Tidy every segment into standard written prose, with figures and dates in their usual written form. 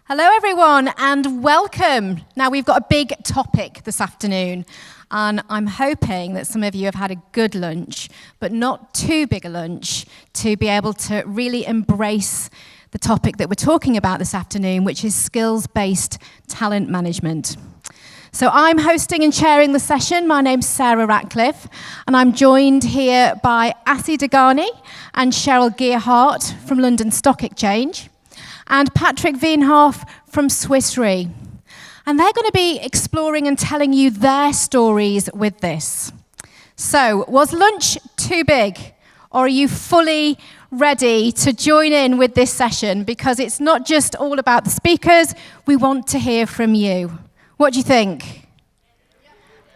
Hello everyone and welcome. Now we've got a big topic this afternoon and I'm hoping that some of you have had a good lunch, but not too big a lunch, to be able to really embrace the topic that we're talking about this afternoon, which is skills-based talent management. So I'm hosting and chairing the session. My name's Sarah Ratcliffe and I'm joined here by Asi Dagani and Cheryl Gearhart from London Stock Exchange, and Patrick Wienhoff from Swiss Re. And they're going to be exploring and telling you their stories with this. So, was lunch too big? Or are you fully ready to join in with this session? Because it's not just all about the speakers, we want to hear from you. What do you think?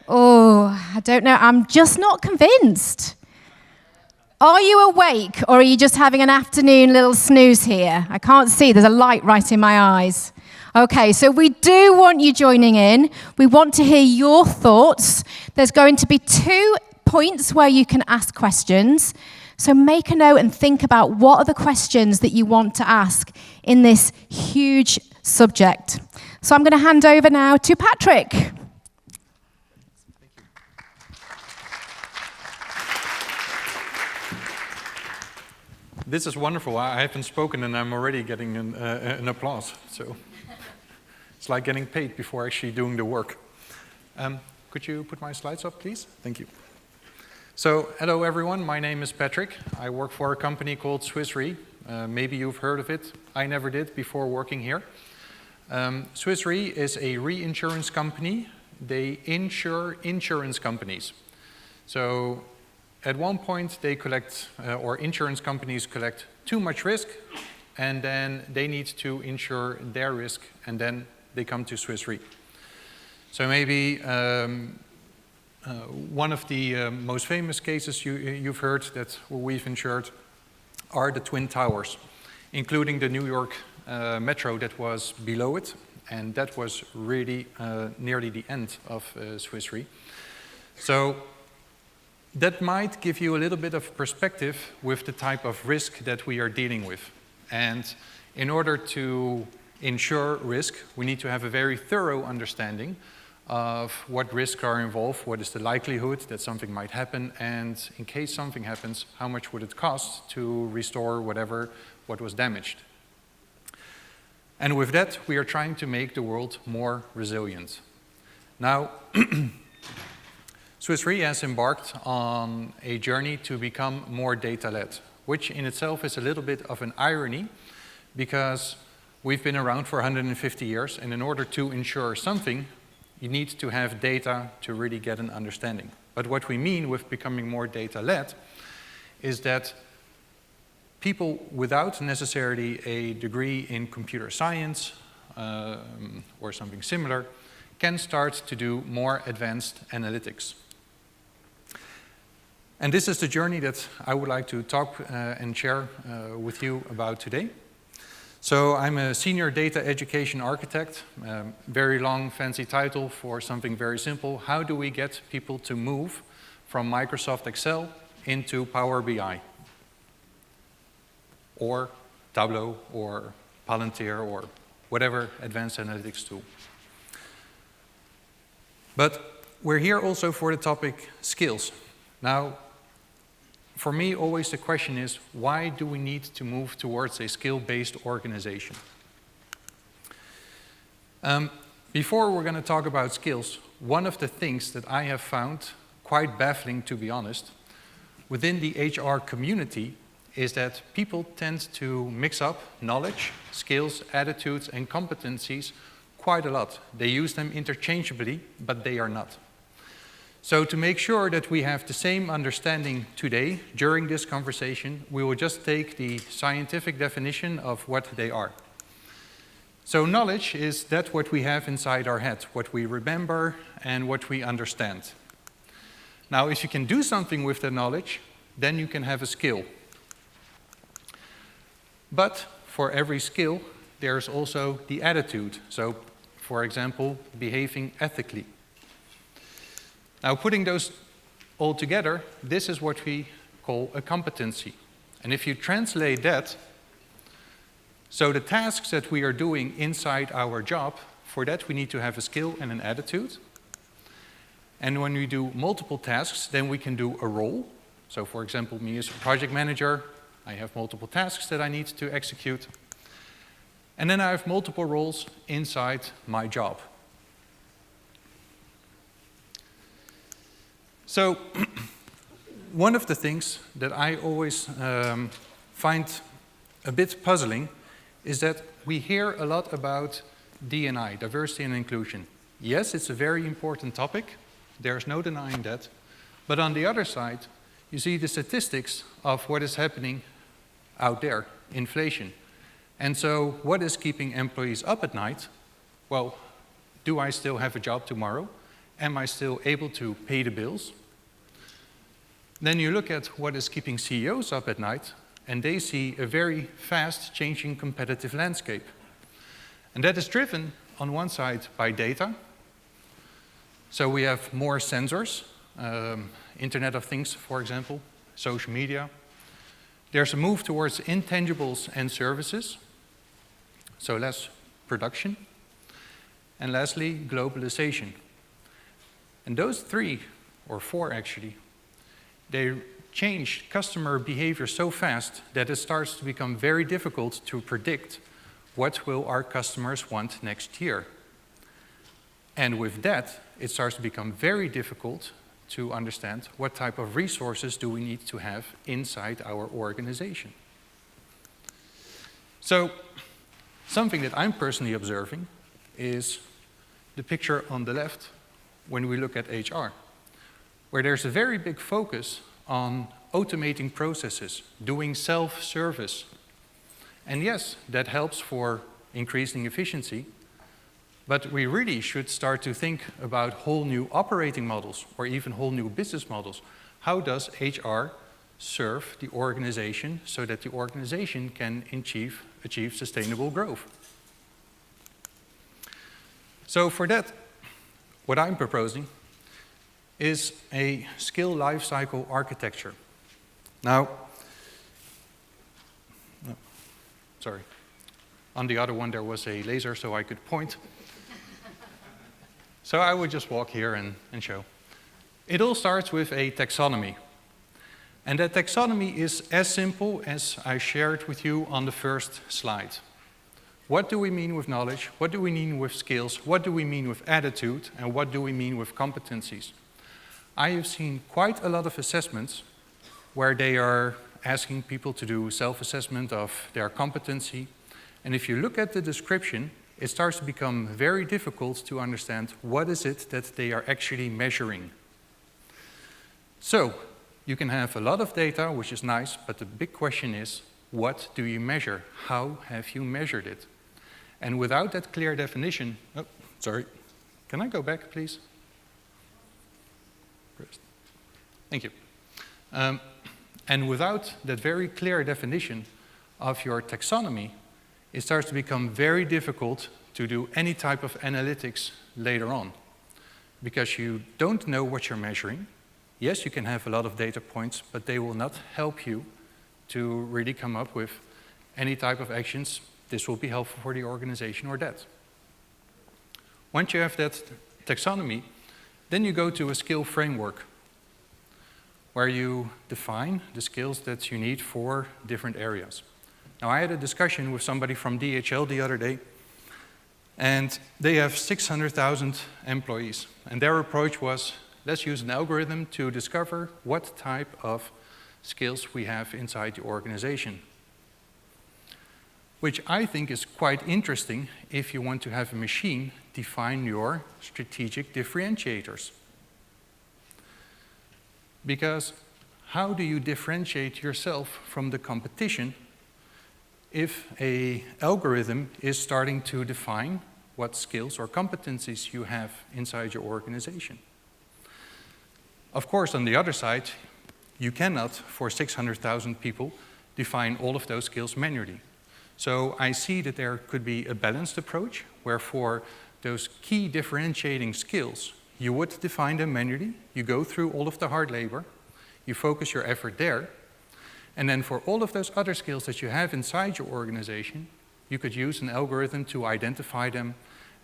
Oh, I don't know, I'm just not convinced. Are you awake, or are you just having an afternoon little snooze here? I can't see, there's a light right in my eyes. Okay, so we do want you joining in. We want to hear your thoughts. There's going to be 2 points where you can ask questions. So make a note and think about what are the questions that you want to ask in this huge subject. So I'm going to hand over now to Patrick. This is wonderful. I haven't spoken and I'm already getting an applause. So it's like getting paid before actually doing the work. Could you put my slides up, please? Thank you. So hello, everyone. My name is Patrick. I work for a company called Swiss Re. Maybe you've heard of it. I never did before working here. Swiss Re is a reinsurance company. They insure insurance companies. So at one point, they collect, or insurance companies collect too much risk, and then they need to insure their risk, and then they come to Swiss Re. So maybe one of the most famous cases you've heard that we've insured are the Twin Towers, including the New York Metro that was below it, and that was really nearly the end of Swiss Re. So that might give you a little bit of perspective with the type of risk that we are dealing with. And in order to insure risk, we need to have a very thorough understanding of what risks are involved, what is the likelihood that something might happen, and in case something happens, how much would it cost to restore what was damaged. And with that, we are trying to make the world more resilient. Now, Swiss Re has embarked on a journey to become more data-led, which in itself is a little bit of an irony because we've been around for 150 years, and in order to insure something, you need to have data to really get an understanding. But what we mean with becoming more data-led is that people without necessarily a degree in computer science or something similar can start to do more advanced analytics. And this is the journey that I would like to talk and share with you about today. So I'm a senior data education architect, very long fancy title for something very simple. How do we get people to move from Microsoft Excel into Power BI? Or Tableau or Palantir or whatever advanced analytics tool. But we're here also for the topic skills. Now, for me, always the question is, why do we need to move towards a skill-based organization? Before we're going to talk about skills, one of the things that I have found quite baffling, to be honest, within the HR community is that people tend to mix up knowledge, skills, attitudes, and competencies quite a lot. They use them interchangeably, but they are not. So to make sure that we have the same understanding today, during this conversation, we will just take the scientific definition of what they are. So knowledge is that what we have inside our head, what we remember and what we understand. Now, if you can do something with the knowledge, then you can have a skill. But for every skill, there's also the attitude. So, for example, behaving ethically. Now, putting those all together, this is what we call a competency. And if you translate that So the tasks that we are doing inside our job, for that we need to have a skill and an attitude. And when we do multiple tasks, then we can do a role. So for example, me as a project manager, I have multiple tasks that I need to execute. And then I have multiple roles inside my job. So one of the things that I always find a bit puzzling is that we hear a lot about D&I, diversity and inclusion. Yes, it's a very important topic. There's no denying that. But on the other side, you see the statistics of what is happening out there, inflation. And so what is keeping employees up at night? Well, do I still have a job tomorrow? Am I still able to pay the bills? Then you look at what is keeping CEOs up at night, and they see a very fast changing competitive landscape. And that is driven on one side by data. So we have more sensors, Internet of Things, for example, social media. There's a move towards intangibles and services, so less production. And lastly, globalization. And those three, or four actually, they change customer behavior so fast that it starts to become very difficult to predict what will our customers want next year. And with that, it starts to become very difficult to understand what type of resources do we need to have inside our organization. So, something that I'm personally observing is the picture on the left when we look at HR, where there's a very big focus on automating processes, doing self-service. And yes, that helps for increasing efficiency, but we really should start to think about whole new operating models or even whole new business models. How does HR serve the organization so that the organization can achieve sustainable growth? So for that, what I'm proposing is a skill lifecycle architecture. Now, sorry, on the other one there was a laser so I could point. So I would just walk here and show. It all starts with a taxonomy. And that taxonomy is as simple as I shared with you on the first slide. What do we mean with knowledge? What do we mean with skills? What do we mean with attitude? And what do we mean with competencies? I have seen quite a lot of assessments where they are asking people to do self-assessment of their competency. And if you look at the description, it starts to become very difficult to understand what is it that they are actually measuring. So, you can have a lot of data, which is nice, but the big question is, what do you measure? How have you measured it? And without that clear definition, oh, sorry, can I go back, please? Thank you. And without that very clear definition of your taxonomy, it starts to become very difficult to do any type of analytics later on, because you don't know what you're measuring. Yes, you can have a lot of data points, but they will not help you to really come up with any type of actions. This will be helpful for the organization or that. Once you have that taxonomy, then you go to a skill framework where you define the skills that you need for different areas. Now, I had a discussion with somebody from DHL the other day, and they have 600,000 employees. And their approach was, let's use an algorithm to discover what type of skills we have inside the organization. Which I think is quite interesting if you want to have a machine define your strategic differentiators. Because how do you differentiate yourself from the competition if an algorithm is starting to define what skills or competencies you have inside your organization? Of course, on the other side, you cannot, for 600,000 people, define all of those skills manually. So I see that there could be a balanced approach, where for those key differentiating skills, you would define them manually, you go through all of the hard labor, you focus your effort there, and then for all of those other skills that you have inside your organization, you could use an algorithm to identify them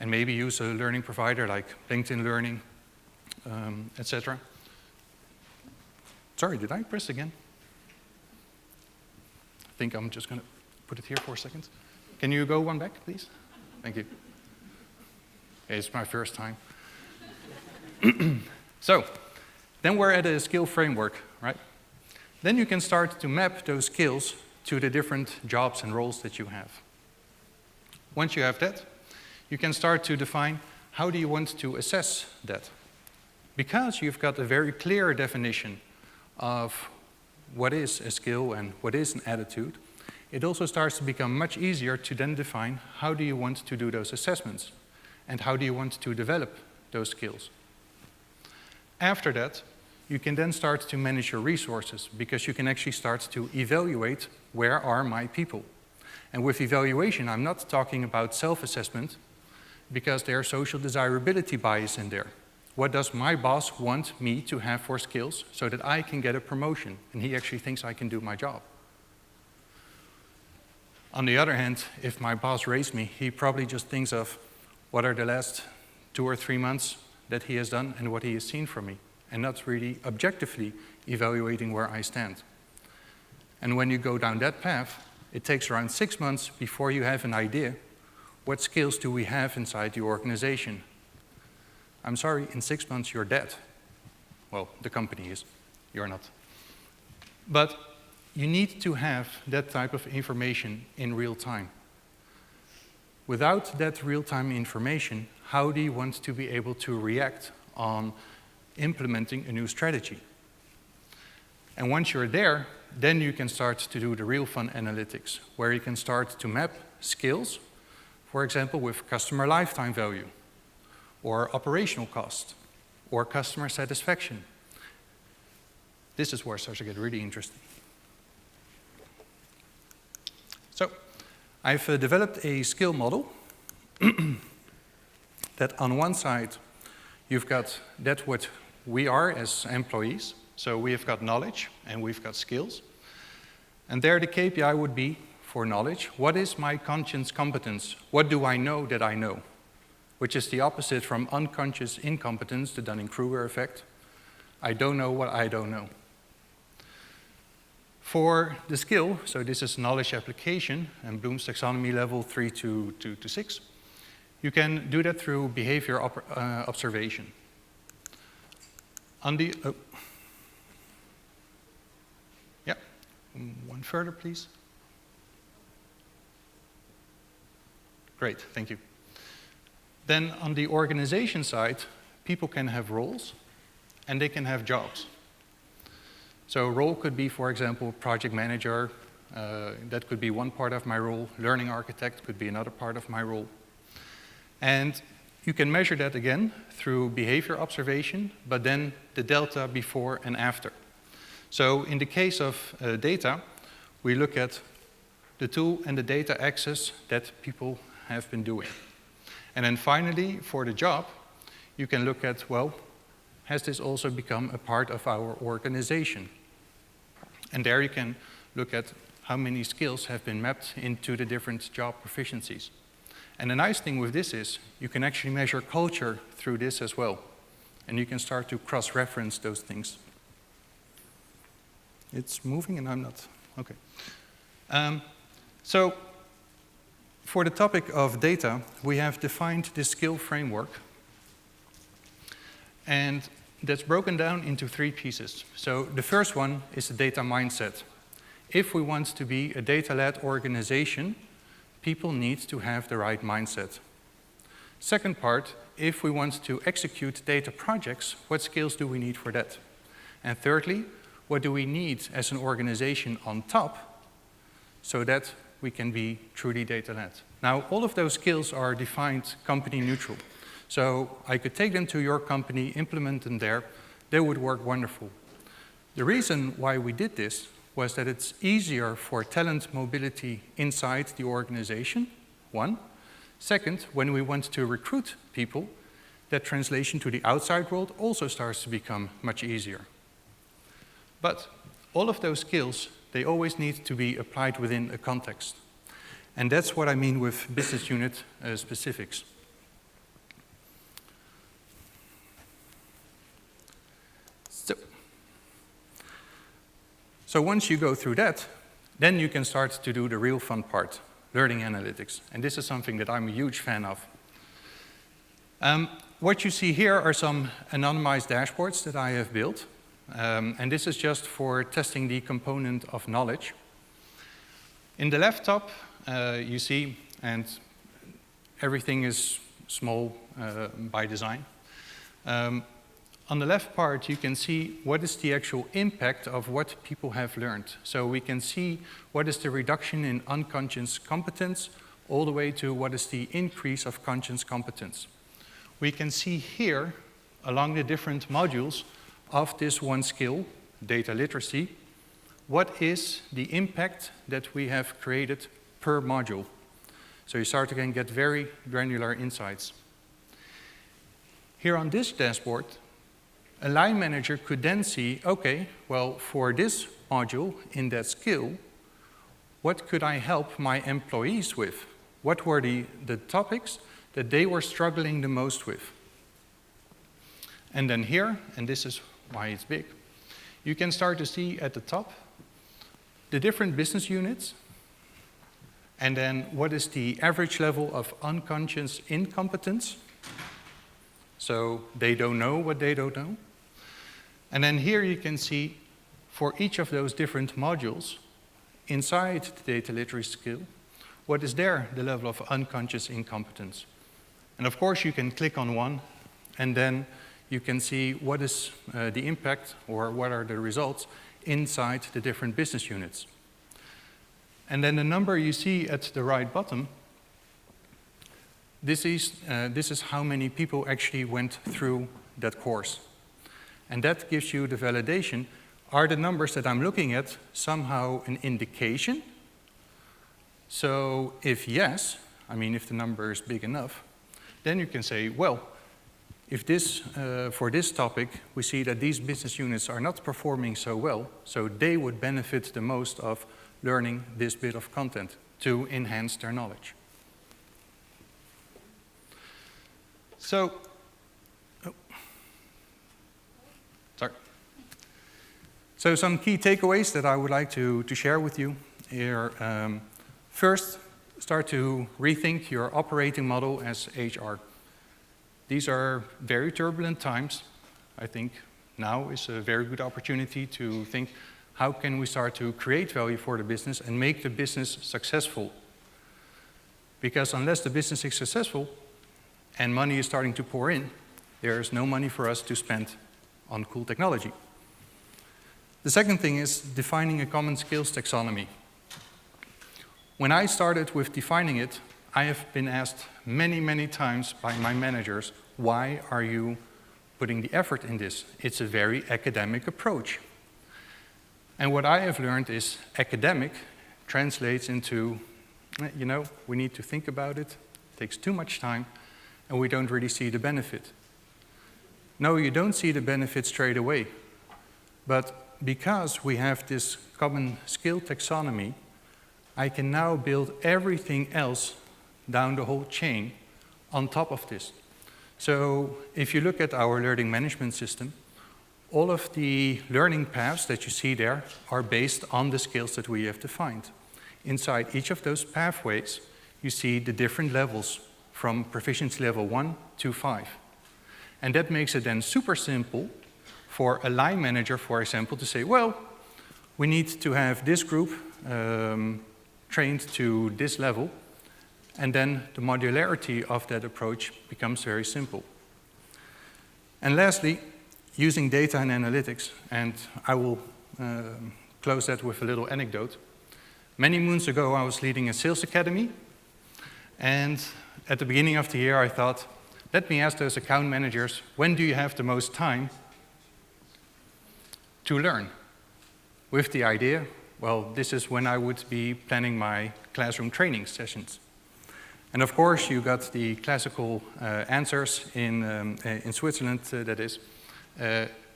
and maybe use a learning provider like LinkedIn Learning, etc. Sorry, did I press again? I think I'm just going to put it here for a second. Can you go one back, please? Thank you. It's my first time. So, then we're at a skill framework, right? Then you can start to map those skills to the different jobs and roles that you have. Once you have that, you can start to define how do you want to assess that. Because you've got a very clear definition of what is a skill and what is an attitude, it also starts to become much easier to then define how do you want to do those assessments and how do you want to develop those skills. After that, you can then start to manage your resources because you can actually start to evaluate where are my people. And with evaluation, I'm not talking about self-assessment because there's social desirability bias in there. What does my boss want me to have for skills so that I can get a promotion and he actually thinks I can do my job? On the other hand, if my boss raised me, he probably just thinks of what are the last 2 or 3 months that he has done and what he has seen from me, and not really objectively evaluating where I stand. And when you go down that path, it takes around 6 months before you have an idea what skills do we have inside the organization. I'm sorry, in 6 months you're dead. Well, the company is, you're not. But you need to have that type of information in real time. Without that real-time information, how do you want to be able to react on implementing a new strategy? And once you're there, then you can start to do the real fun analytics, where you can start to map skills, for example, with customer lifetime value, or operational cost, or customer satisfaction. This is where it starts to get really interesting. So, I've developed a skill model that on one side, you've got that what we are as employees. So we have got knowledge and we've got skills. And there the KPI would be for knowledge. What is my conscious competence? What do I know that I know? Which is the opposite from unconscious incompetence, the Dunning-Kruger effect. I don't know what I don't know. For the skill, so this is knowledge application and Bloom's taxonomy level 3 to 6, you can do that through behavior observation. On the, one further, please. Great, thank you. Then on the organization side, people can have roles and they can have jobs. So a role could be, for example, project manager. That could be one part of my role. Learning architect could be another part of my role. And you can measure that again through behavior observation, but then the delta before and after. So in the case of data, we look at the tool and the data access that people have been doing. And then finally, for the job, you can look at, well, has this also become a part of our organization? And there you can look at how many skills have been mapped into the different job proficiencies. And the nice thing with this is you can actually measure culture through this as well. And you can start to cross-reference those things. It's moving and I'm not. Okay. So for the topic of data, we have defined this skill framework. And that's broken down into 3 pieces. So the first one is the data mindset. If we want to be a data-led organization, people need to have the right mindset. Second part, if we want to execute data projects, what skills do we need for that? And thirdly, what do we need as an organization on top so that we can be truly data-led? Now, all of those skills are defined company neutral. So I could take them to your company, implement them there, they would work wonderful. The reason why we did this was that it's easier for talent mobility inside the organization, one. Second, when we want to recruit people, that translation to the outside world also starts to become much easier. But all of those skills, they always need to be applied within a context. And that's what I mean with business unit specifics. So once you go through that, then you can start to do the real fun part, learning analytics. And this is something that I'm a huge fan of. What you see here are some anonymized dashboards that I have built. And this is just for testing the component of knowledge. In the left top, you see, and everything is small by design. On the left part, you can see what is the actual impact of what people have learned. So we can see what is the reduction in unconscious competence, all the way to what is the increase of conscious competence. We can see here, along the different modules of this one skill, data literacy, what is the impact that we have created per module. So you start to get very granular insights. Here on this dashboard, a line manager could then see, okay, well, for this module in that skill, what could I help my employees with? What were the topics that they were struggling the most with? And then here, and this is why it's big, you can start to see at the top the different business units, and then what is the average level of unconscious incompetence. So they don't know what they don't know. And then here you can see for each of those different modules inside the data literacy skill, what is there, the level of unconscious incompetence. And of course you can click on one and then you can see what is the impact or what are the results inside the different business units. And then the number you see at the right bottom, this is how many people actually went through that course. And that gives you the validation. Are the numbers that I'm looking at somehow an indication? So if yes, I mean if the number is big enough, then you can say, well, if this, for this topic, we see that these business units are not performing so well, so they would benefit the most of learning this bit of content to enhance their knowledge. So, So some key takeaways that I would like to share with you here. First, start to rethink your operating model as HR. These are very turbulent times. I think now is a very good opportunity to think, how can we start to create value for the business and make the business successful? Because unless the business is successful and money is starting to pour in, there's no money for us to spend on cool technology. The second thing is defining a common skills taxonomy. When I started with defining it, I have been asked many, many times by my managers, why are you putting the effort in this? It's a very academic approach. And what I have learned is academic translates into, you know, we need to think about it, it takes too much time, and we don't really see the benefit. No, you don't see the benefit straight away. But because we have this common skill taxonomy, I can now build everything else down the whole chain on top of this. So if you look at our learning management system, all of the learning paths that you see there are based on the skills that we have defined. Inside each of those pathways, you see the different levels from proficiency level 1 to 5. And that makes it then super simple for a line manager, for example, to say, well, we need to have this group trained to this level, and then the modularity of that approach becomes very simple. And lastly, using data and analytics, and I will close that with a little anecdote. Many moons ago, I was leading a sales academy, and at the beginning of the year, I thought, let me ask those account managers, when do you have the most time to learn? With the idea, well, this is when I would be planning my classroom training sessions. And of course, you got the classical answers in Switzerland, that is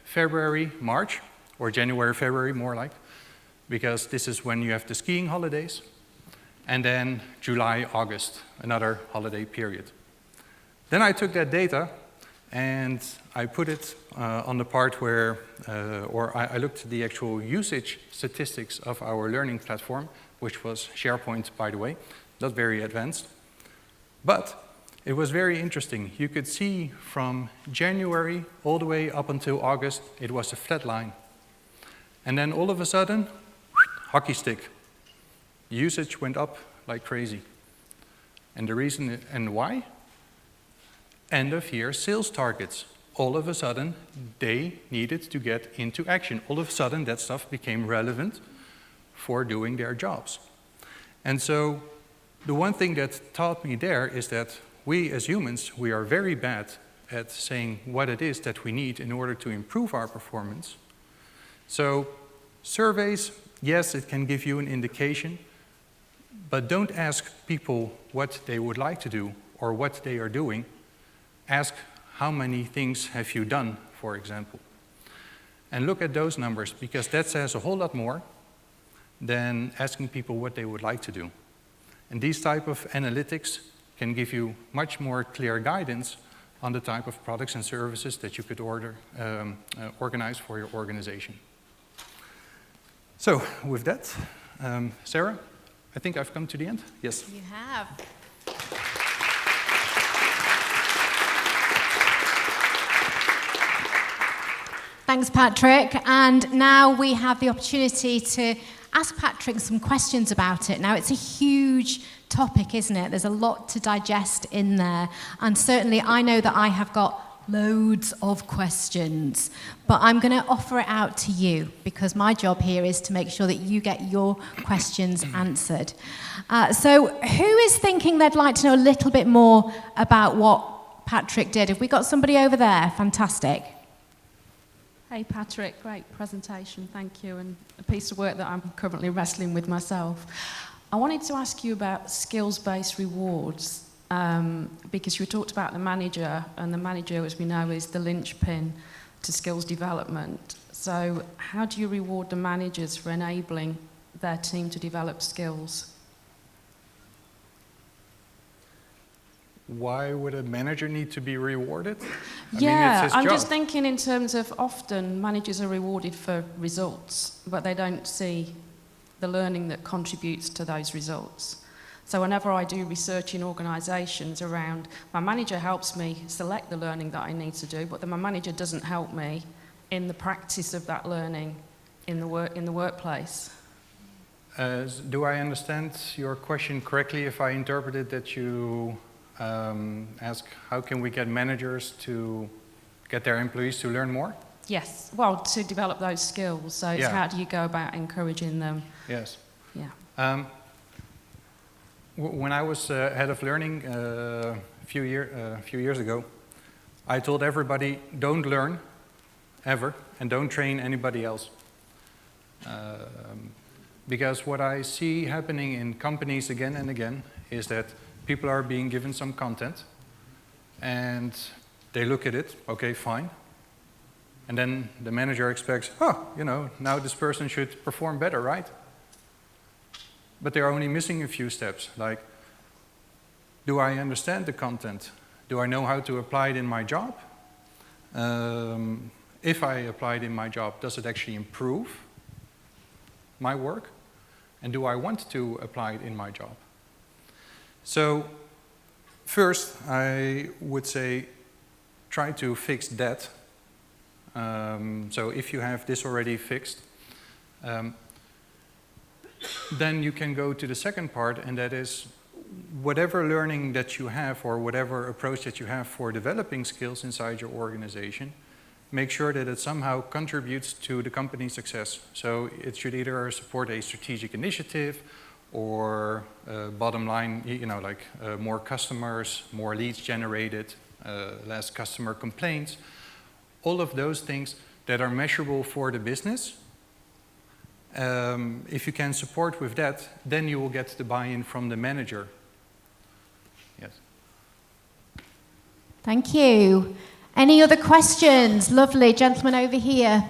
February, March, or January, February, more like, because this is when you have the skiing holidays. and then July, August, another holiday period. Then I took that data and I put it on the part where, I looked at the actual usage statistics of our learning platform, which was SharePoint, by the way, not very advanced. But it was very interesting. You could see from January all the way up until August, it was a flat line. And then all of a sudden, hockey stick. Usage went up like crazy. And the reason, and why? End of year sales targets. All of a sudden, they needed to get into action. All of a sudden, that stuff became relevant for doing their jobs. And so, the one thing that taught me there is that we as humans, we are very bad at saying what it is that we need in order to improve our performance. So, surveys, yes, it can give you an indication, but don't ask people what they would like to do or what they are doing. Ask how many things have you done, for example. And look at those numbers, because that says a whole lot more than asking people what they would like to do. And these type of analytics can give you much more clear guidance on the type of products and services that you could organize for your organization. So, with that, Sarah, I think I've come to the end. Yes? You have. Thanks, Patrick. And now we have the opportunity to ask Patrick some questions about it. Now, it's a huge topic, isn't it? There's a lot to digest in there. And certainly, I know that I have got loads of questions. But I'm going to offer it out to you, because my job here is to make sure that you get your questions answered. So who is thinking they'd like to know a little bit more about what Patrick did? Have we got somebody over there? Fantastic. Hey Patrick, great presentation, thank you, and a piece of work that I'm currently wrestling with myself. I wanted to ask you about skills-based rewards, because you talked about the manager, and the manager, as we know, is the linchpin to skills development. So how do you reward the managers for enabling their team to develop skills? Why would a manager need to be rewarded? I'm just thinking in terms of often managers are rewarded for results, but they don't see the learning that contributes to those results. So whenever I do research in organisations around, my manager helps me select the learning that I need to do, but then my manager doesn't help me in the practice of that learning in the workplace. Do I understand your question correctly if I interpreted that you ask how can we get managers to get their employees to learn more? Yes, well, to develop those skills. So it's how do you go about encouraging them? Yes. Yeah. When I was head of learning a few years ago, I told everybody, don't learn ever and don't train anybody else. Because what I see happening in companies again and again is that people are being given some content and they look at it, okay, fine. And then the manager expects, now this person should perform better, right? But they're only missing a few steps, like, do I understand the content? Do I know how to apply it in my job? If I apply it in my job, does it actually improve my work? And do I want to apply it in my job? So, first, I would say, try to fix that. So if you have this already fixed, then you can go to the second part, and that is whatever learning that you have or whatever approach that you have for developing skills inside your organization, make sure that it somehow contributes to the company's success. So it should either support a strategic initiative or bottom line, like more customers, more leads generated, less customer complaints. All of those things that are measurable for the business. If you can support with that, then you will get the buy-in from the manager. Yes. Thank you. Any other questions? Lovely. Gentleman over here.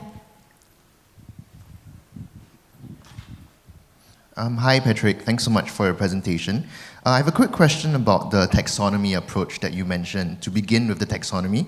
Hi, Patrick. Thanks so much for your presentation. I have a quick question about the taxonomy approach that you mentioned, to begin with the taxonomy.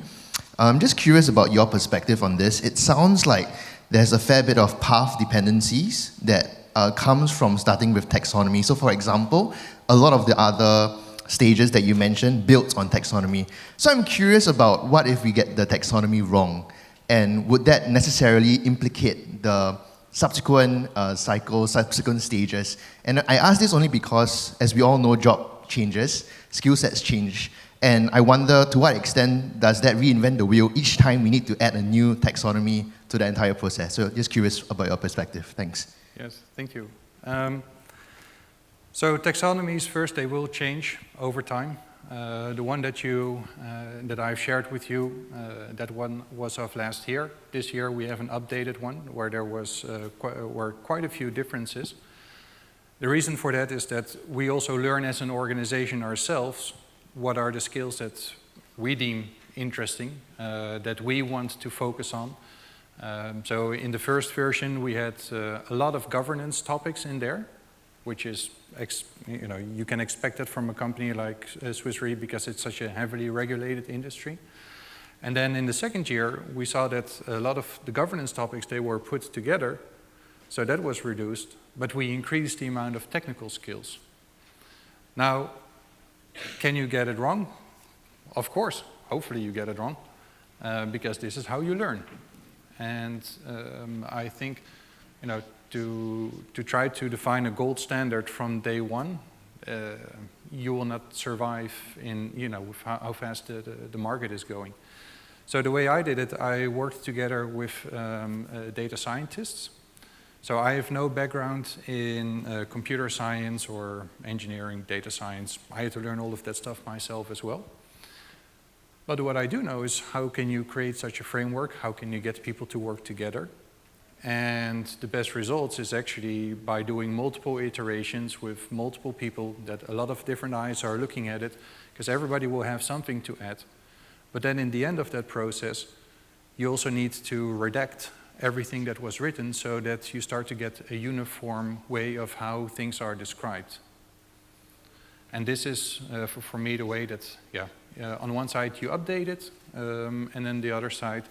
I'm just curious about your perspective on this. It sounds like there's a fair bit of path dependencies that comes from starting with taxonomy. So for example, a lot of the other stages that you mentioned built on taxonomy. So I'm curious about what if we get the taxonomy wrong? And would that necessarily implicate the subsequent cycles, subsequent stages? And I ask this only because, as we all know, job changes, skill sets change. And I wonder, to what extent does that reinvent the wheel each time we need to add a new taxonomy to the entire process? So just curious about your perspective. Thanks. Yes, thank you. So taxonomies, first, they will change over time. The one that I've shared with you, that one was of last year. This year we have an updated one where there were quite a few differences. The reason for that is that we also learn as an organization ourselves what are the skills that we deem interesting, that we want to focus on. So in the first version we had a lot of governance topics in there, which is, you can expect that from a company like Swiss Re because it's such a heavily regulated industry. And then in the second year, we saw that a lot of the governance topics, they were put together, so that was reduced, but we increased the amount of technical skills. Now, can you get it wrong? Of course, hopefully you get it wrong, because this is how you learn. And I think, to try to define a gold standard from day one, you will not survive in, with how fast the market is going. So the way I did it, I worked together with data scientists. So I have no background in computer science or engineering, data science. I had to learn all of that stuff myself as well. But what I do know is how can you create such a framework? How can you get people to work together? And the best results is actually by doing multiple iterations with multiple people, that a lot of different eyes are looking at it, because everybody will have something to add. But then in the end of that process, you also need to redact everything that was written so that you start to get a uniform way of how things are described. And this is, for me, the way that, on one side you update it, and then the other side,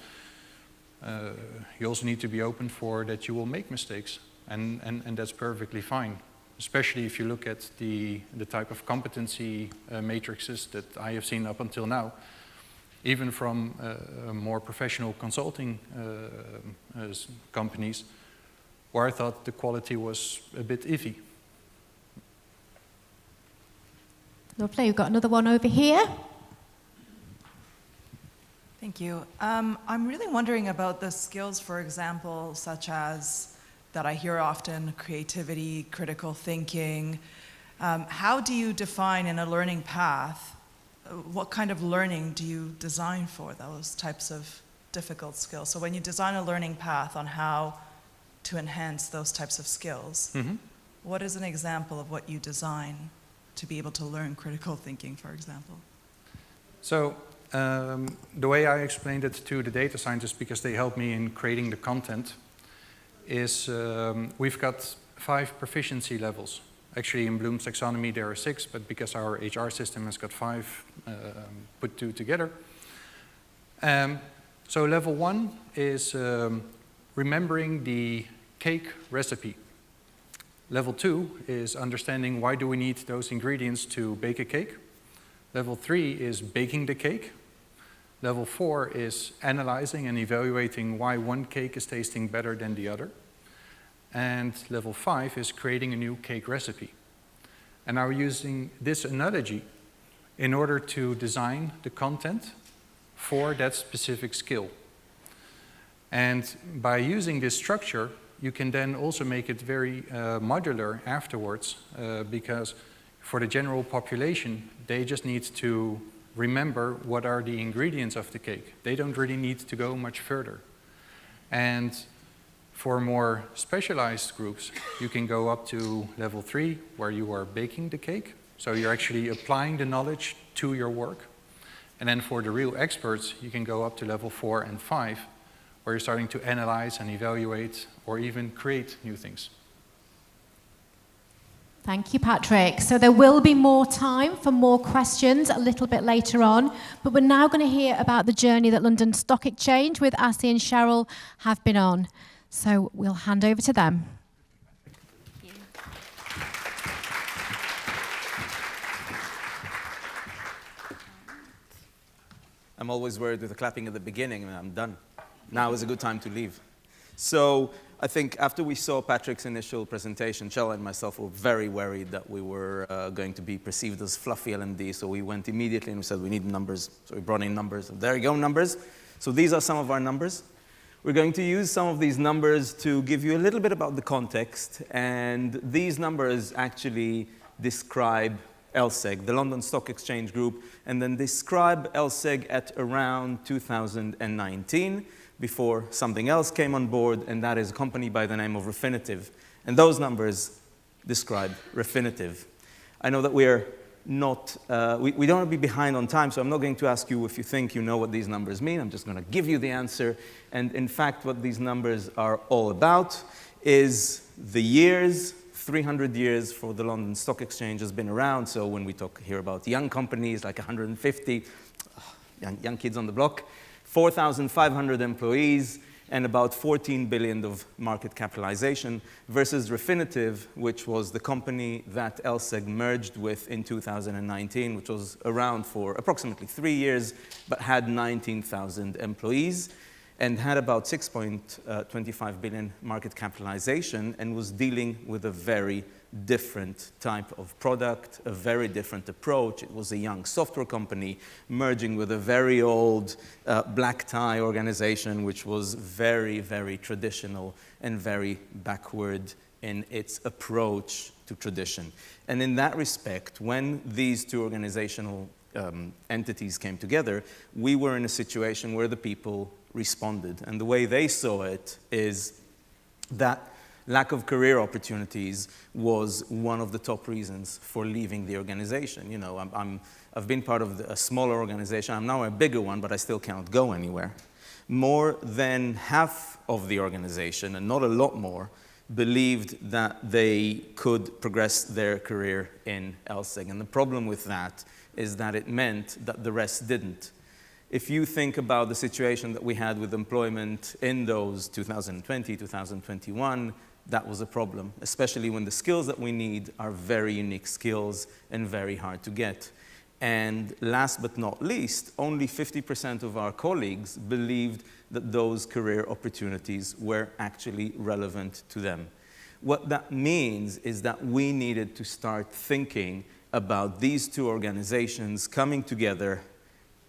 you also need to be open for that you will make mistakes, and that's perfectly fine, especially if you look at the type of competency matrices that I have seen up until now, even from more professional consulting companies, where I thought the quality was a bit iffy. Lovely, we've got another one over here. Thank you. I'm really wondering about the skills, for example, such as that I hear often, creativity, critical thinking. How do you define in a learning path, what kind of learning do you design for those types of difficult skills? So when you design a learning path on how to enhance those types of skills, what is an example of what you design to be able to learn critical thinking, for example? So the way I explained it to the data scientists, because they helped me in creating the content, is we've got 5 proficiency levels. Actually, in Bloom's taxonomy there are 6, but because our HR system has got 5 put together. So level 1 is remembering the cake recipe. Level 2 is understanding why do we need those ingredients to bake a cake. Level 3 is baking the cake. Level 4 is analyzing and evaluating why one cake is tasting better than the other. And level 5 is creating a new cake recipe. And now we're using this analogy in order to design the content for that specific skill. And by using this structure, you can then also make it very modular afterwards, because for the general population, they just need to remember what are the ingredients of the cake. They don't really need to go much further. And for more specialized groups, you can go up to level 3, where you are baking the cake. So you're actually applying the knowledge to your work. And then for the real experts, you can go up to level 4 and 5, where you're starting to analyze and evaluate or even create new things. Thank you, Patrick. So there will be more time for more questions a little bit later on, but we're now going to hear about the journey that London Stock Exchange with Assi and Cheryl have been on. So we'll hand over to them. I'm always worried with the clapping at the beginning and I'm done. Now is a good time to leave. So I think after we saw Patrick's initial presentation, Cheryl and myself were very worried that we were going to be perceived as fluffy L&D, so we went immediately and we said we need numbers. So we brought in numbers. There you go, numbers. So these are some of our numbers. We're going to use some of these numbers to give you a little bit about the context, and these numbers actually describe LSEG, the London Stock Exchange Group, and then describe LSEG at around 2019, before something else came on board, and that is a company by the name of Refinitiv. And those numbers describe Refinitiv. I know that we're not, we don't want to be behind on time, so I'm not going to ask you if you think you know what these numbers mean. I'm just going to give you the answer. And in fact, what these numbers are all about is the years, 300 years for the London Stock Exchange has been around. So when we talk here about young companies, like 150, young kids on the block, 4,500 employees, and about 14 billion of market capitalization, versus Refinitiv, which was the company that LSEG merged with in 2019, which was around for approximately 3 years, but had 19,000 employees, and had about 6.25 billion market capitalization, and was dealing with a very different type of product, a very different approach. It was a young software company merging with a very old black tie organization, which was very, very traditional and very backward in its approach to tradition. And in that respect, when these two organizational entities came together, we were in a situation where the people responded. And the way they saw it is that lack of career opportunities was one of the top reasons for leaving the organization. You know, I've been part of a smaller organization. I'm now a bigger one, but I still cannot go anywhere. More than half of the organization, and not a lot more, believed that they could progress their career in LSEG. And the problem with that is that it meant that the rest didn't. If you think about the situation that we had with employment in those 2020, 2021, that was a problem, especially when the skills that we need are very unique skills and very hard to get. And last but not least, only 50% of our colleagues believed that those career opportunities were actually relevant to them. What that means is that we needed to start thinking about these two organizations coming together,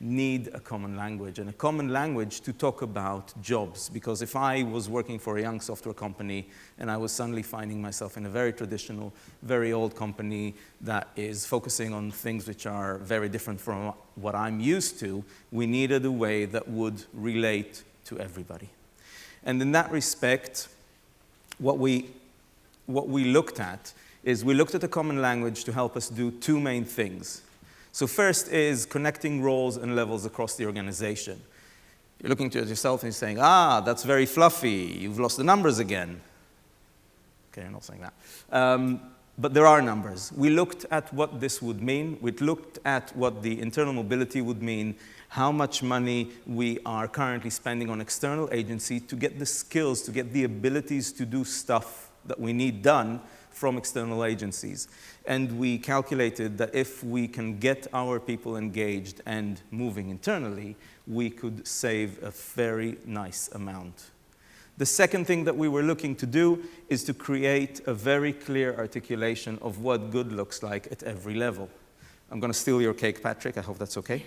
need a common language, and a common language to talk about jobs. Because if I was working for a young software company and I was suddenly finding myself in a very traditional, very old company that is focusing on things which are very different from what I'm used to, we needed a way that would relate to everybody. And in that respect, what we looked at is we looked at a common language to help us do two main things. So first is connecting roles and levels across the organization. You're looking at yourself and you're saying, that's very fluffy. You've lost the numbers again. Okay, I'm not saying that. But there are numbers. We looked at what this would mean. We looked at what the internal mobility would mean, how much money we are currently spending on external agency to get the skills, to get the abilities to do stuff that we need done from external agencies. And we calculated that if we can get our people engaged and moving internally, we could save a very nice amount. The second thing that we were looking to do is to create a very clear articulation of what good looks like at every level. I'm going to steal your cake, Patrick. I hope that's okay.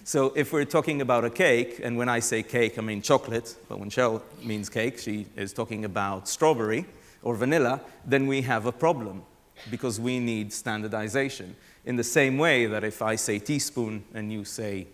So if we're talking about a cake, and when I say cake, I mean chocolate, but when Cheryl means cake, she is talking about strawberry or vanilla, then we have a problem because we need standardization. In the same way that if I say teaspoon and you say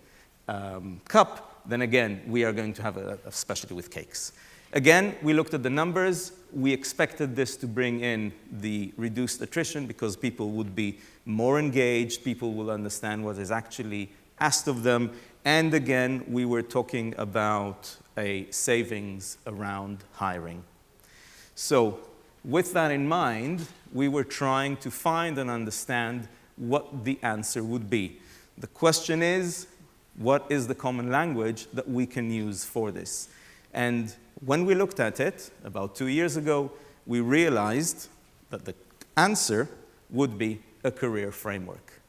cup, then again, we are going to have a specialty with cakes. Again, we looked at the numbers. We expected this to bring in the reduced attrition because people would be more engaged, people will understand what is actually asked of them, and again, we were talking about a savings around hiring. So, With that in mind, we were trying to find and understand what the answer would be. The question is, what is the common language that we can use for this? And when we looked at it about 2 years ago, we realized that the answer would be a career framework.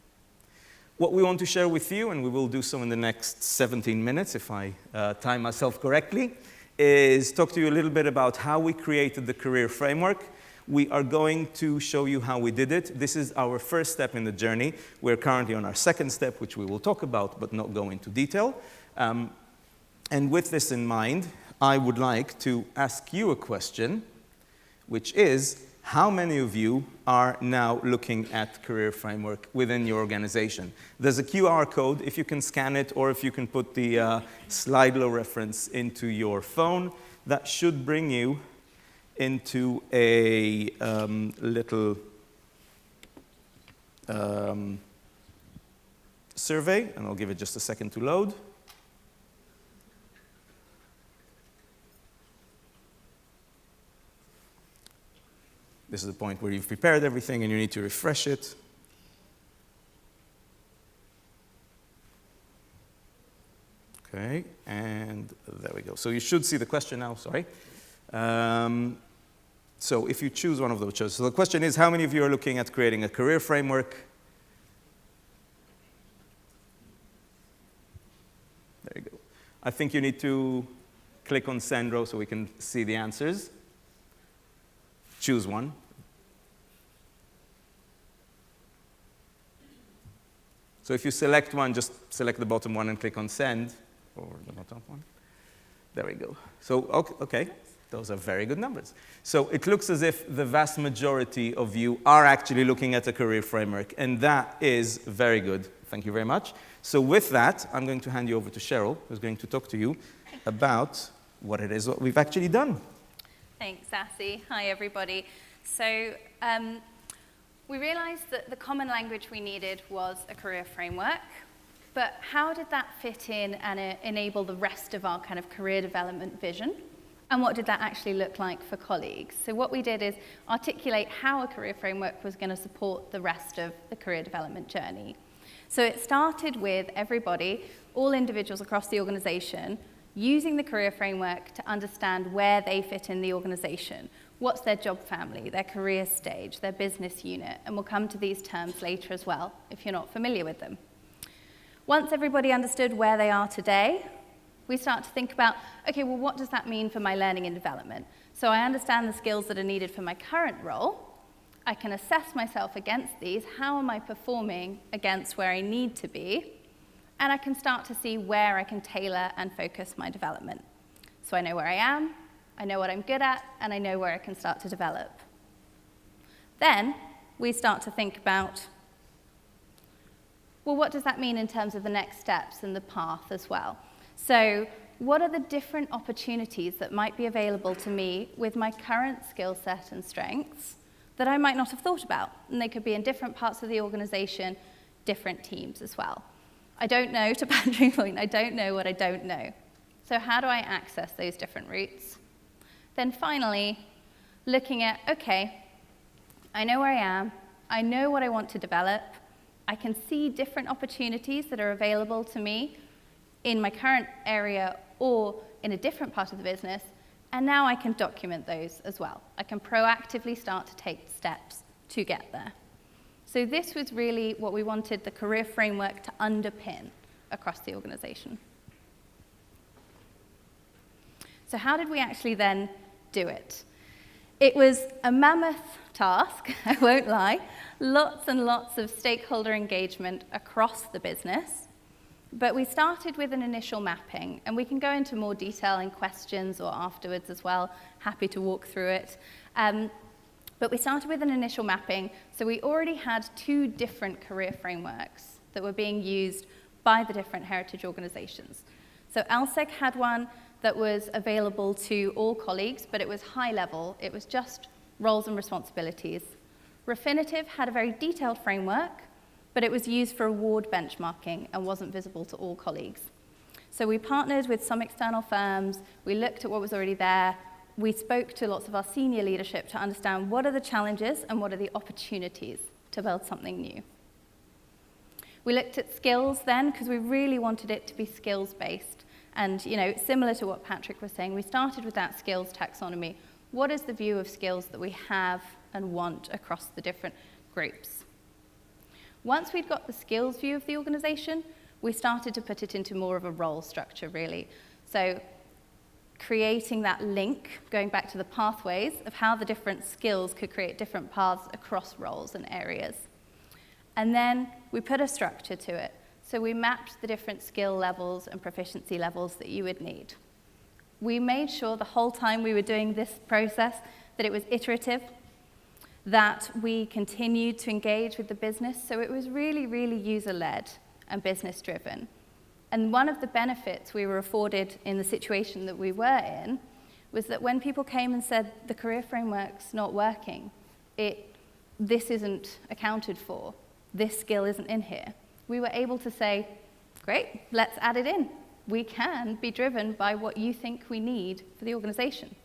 What we want to share with you, and we will do so in the next 17 minutes if I time myself correctly, is talk to you a little bit about how we created the career framework. We are going to show you how we did it. This is our first step in the journey. We're currently on our second step, which we will talk about, but not go into detail. And with this in mind, I would like to ask you a question, which is, how many of you are now looking at career framework within your organization? There's a QR code. If you can scan it, or if you can put the Slido reference into your phone, that should bring you into a little survey, and I'll give it just a second to load. This is the point where you've prepared everything and you need to refresh it. Okay, and there we go. So you should see the question now, sorry. So if you choose one of those choices. So the question is, how many of you are looking at creating a career framework? There you go. I think you need to click on send row so we can see the answers. Choose one. So if you select one, just select the bottom one and click on send, or the bottom one. There we go. So, okay. Those are very good numbers. So it looks as if the vast majority of you are actually looking at a career framework, and that is very good. Thank you very much. So with that, I'm going to hand you over to Cheryl, who's going to talk to you about what it is what we've actually done. Thanks, Assi. Hi, everybody. So we realized that the common language we needed was a career framework, but how did that fit in and enable the rest of our kind of career development vision? And what did that actually look like for colleagues? So what we did is articulate how a career framework was going to support the rest of the career development journey. So it started with everybody, all individuals across the organization, using the career framework to understand where they fit in the organization. What's their job family, their career stage, their business unit, and we'll come to these terms later as well, if you're not familiar with them. Once everybody understood where they are today, we start to think about, okay, well, what does that mean for my learning and development? So I understand the skills that are needed for my current role. I can assess myself against these. How am I performing against where I need to be? And I can start to see where I can tailor and focus my development. So I know where I am, I know what I'm good at, and I know where I can start to develop. Then we start to think about, well, what does that mean in terms of the next steps and the path as well? So what are the different opportunities that might be available to me with my current skill set and strengths that I might not have thought about? And they could be in different parts of the organization, different teams as well. I don't know, to Patrick's point, I don't know what I don't know. So how do I access those different routes? Then finally, looking at, okay, I know where I am, I know what I want to develop, I can see different opportunities that are available to me in my current area or in a different part of the business, and now I can document those as well. I can proactively start to take steps to get there. So this was really what we wanted the career framework to underpin across the organization. So how did we actually then do it? It was a mammoth task, I won't lie, lots and lots of stakeholder engagement across the business. But we started with an initial mapping, and we can go into more detail in questions or afterwards as well. Happy to walk through it. But we started with an initial mapping, so we already had 2 different career frameworks that were being used by the different heritage organizations. So ALSEC had one that was available to all colleagues, but it was high level. It was just roles and responsibilities. Refinitiv had a very detailed framework, but it was used for award benchmarking and wasn't visible to all colleagues. So we partnered with some external firms, we looked at what was already there, we spoke to lots of our senior leadership to understand what are the challenges and what are the opportunities to build something new. We looked at skills then because we really wanted it to be skills-based. And, similar to what Patrick was saying, we started with that skills taxonomy. What is the view of skills that we have and want across the different groups? Once we'd got the skills view of the organization, we started to put it into more of a role structure, really. So creating that link, going back to the pathways of how the different skills could create different paths across roles and areas. And then we put a structure to it. So we mapped the different skill levels and proficiency levels that you would need. We made sure the whole time we were doing this process that it was iterative, that we continued to engage with the business, so it was really, really user-led and business-driven. And one of the benefits we were afforded in the situation that we were in was that when people came and said, the career framework's not working, this isn't accounted for, this skill isn't in here, we were able to say, great, let's add it in. We can be driven by what you think we need for the organization.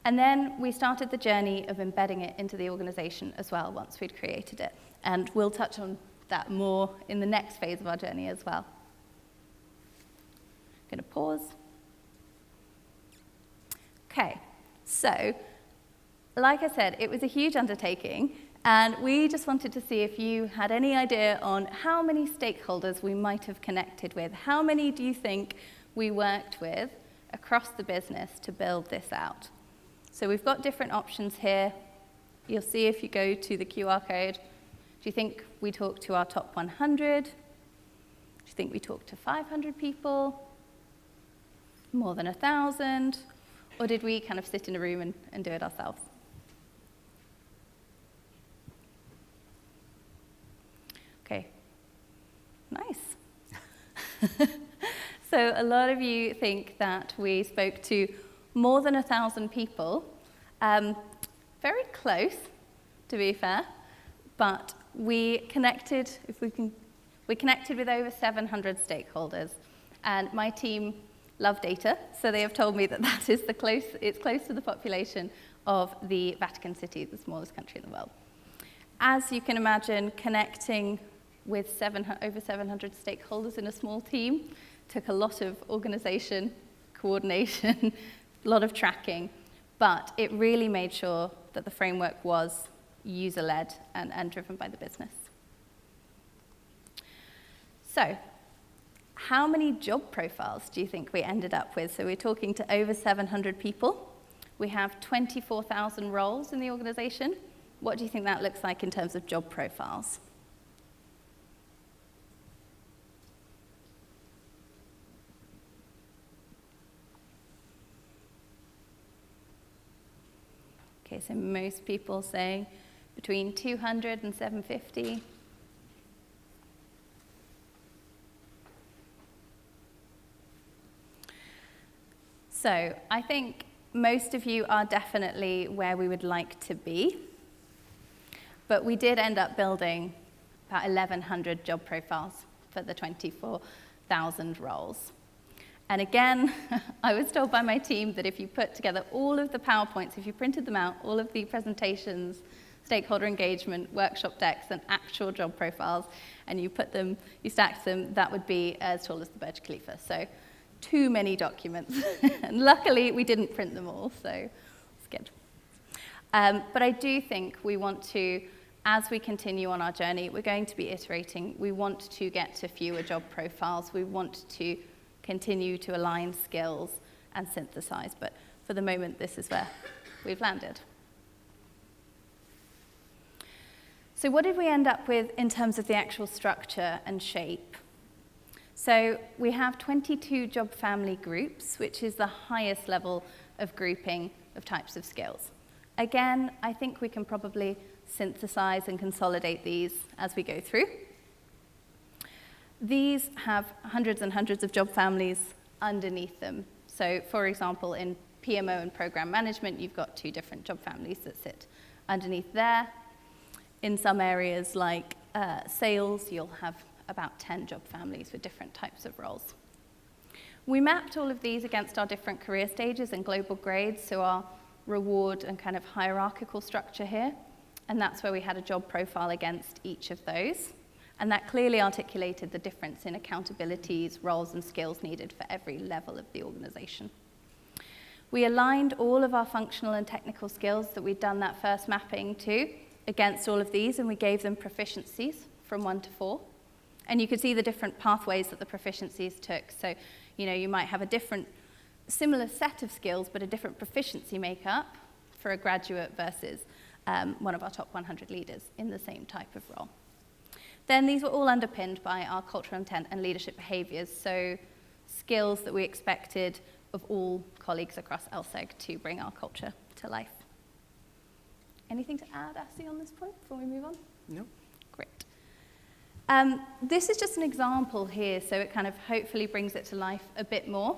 And then we started the journey of embedding it into the organization as well once we'd created it. And we'll touch on that more in the next phase of our journey as well. I'm going to pause. Okay, so like I said, it was a huge undertaking. And we just wanted to see if you had any idea on how many stakeholders we might have connected with. How many do you think we worked with across the business to build this out? So we've got different options here. You'll see if you go to the QR code. Do you think we talked to our top 100? Do you think we talked to 500 people? More than 1,000? Or did we kind of sit in a room and do it ourselves? Okay, nice. So a lot of you think that we spoke to more than 1,000 people. Very close, to be fair, but we connected, we connected with over 700 stakeholders. And my team love data, so they have told me that it's close to the population of the Vatican City, the smallest country in the world. As you can imagine, connecting with over 700 stakeholders in a small team took a lot of organization, coordination, a lot of tracking, but it really made sure that the framework was user-led and driven by the business. So, how many job profiles do you think we ended up with? So we're talking to over 700 people. We have 24,000 roles in the organization. What do you think that looks like in terms of job profiles? Okay, so most people saying between 200 and 750. So I think most of you are definitely where we would like to be, but we did end up building about 1,100 job profiles for the 24,000 roles. And again, I was told by my team that if you put together all of the PowerPoints, if you printed them out, all of the presentations, stakeholder engagement, workshop decks, and actual job profiles, and you stacked them, that would be as tall as the Burj Khalifa. So too many documents. And luckily, we didn't print them all, so it's good. But I do think we want to, as we continue on our journey, we're going to be iterating. We want to get to fewer job profiles. We want to continue to align skills and synthesize. But for the moment, this is where we've landed. So what did we end up with in terms of the actual structure and shape? So we have 22 job family groups, which is the highest level of grouping of types of skills. Again, I think we can probably synthesize and consolidate these as we go through. These have hundreds and hundreds of job families underneath them. So, for example, in PMO and program management, you've got 2 different job families that sit underneath there. In some areas like sales, you'll have about 10 job families with different types of roles. We mapped all of these against our different career stages and global grades, so our reward and kind of hierarchical structure here. And that's where we had a job profile against each of those. And that clearly articulated the difference in accountabilities, roles, and skills needed for every level of the organization. We aligned all of our functional and technical skills that we'd done that first mapping to against all of these, and we gave them proficiencies from 1 to 4. And you could see the different pathways that the proficiencies took. So, you might have a different, similar set of skills, but a different proficiency makeup for a graduate versus one of our top 100 leaders in the same type of role. Then these were all underpinned by our cultural intent and leadership behaviours, so skills that we expected of all colleagues across LSEG to bring our culture to life. Anything to add, Assi, on this point before we move on? No. Great. This is just an example here, so it kind of hopefully brings it to life a bit more.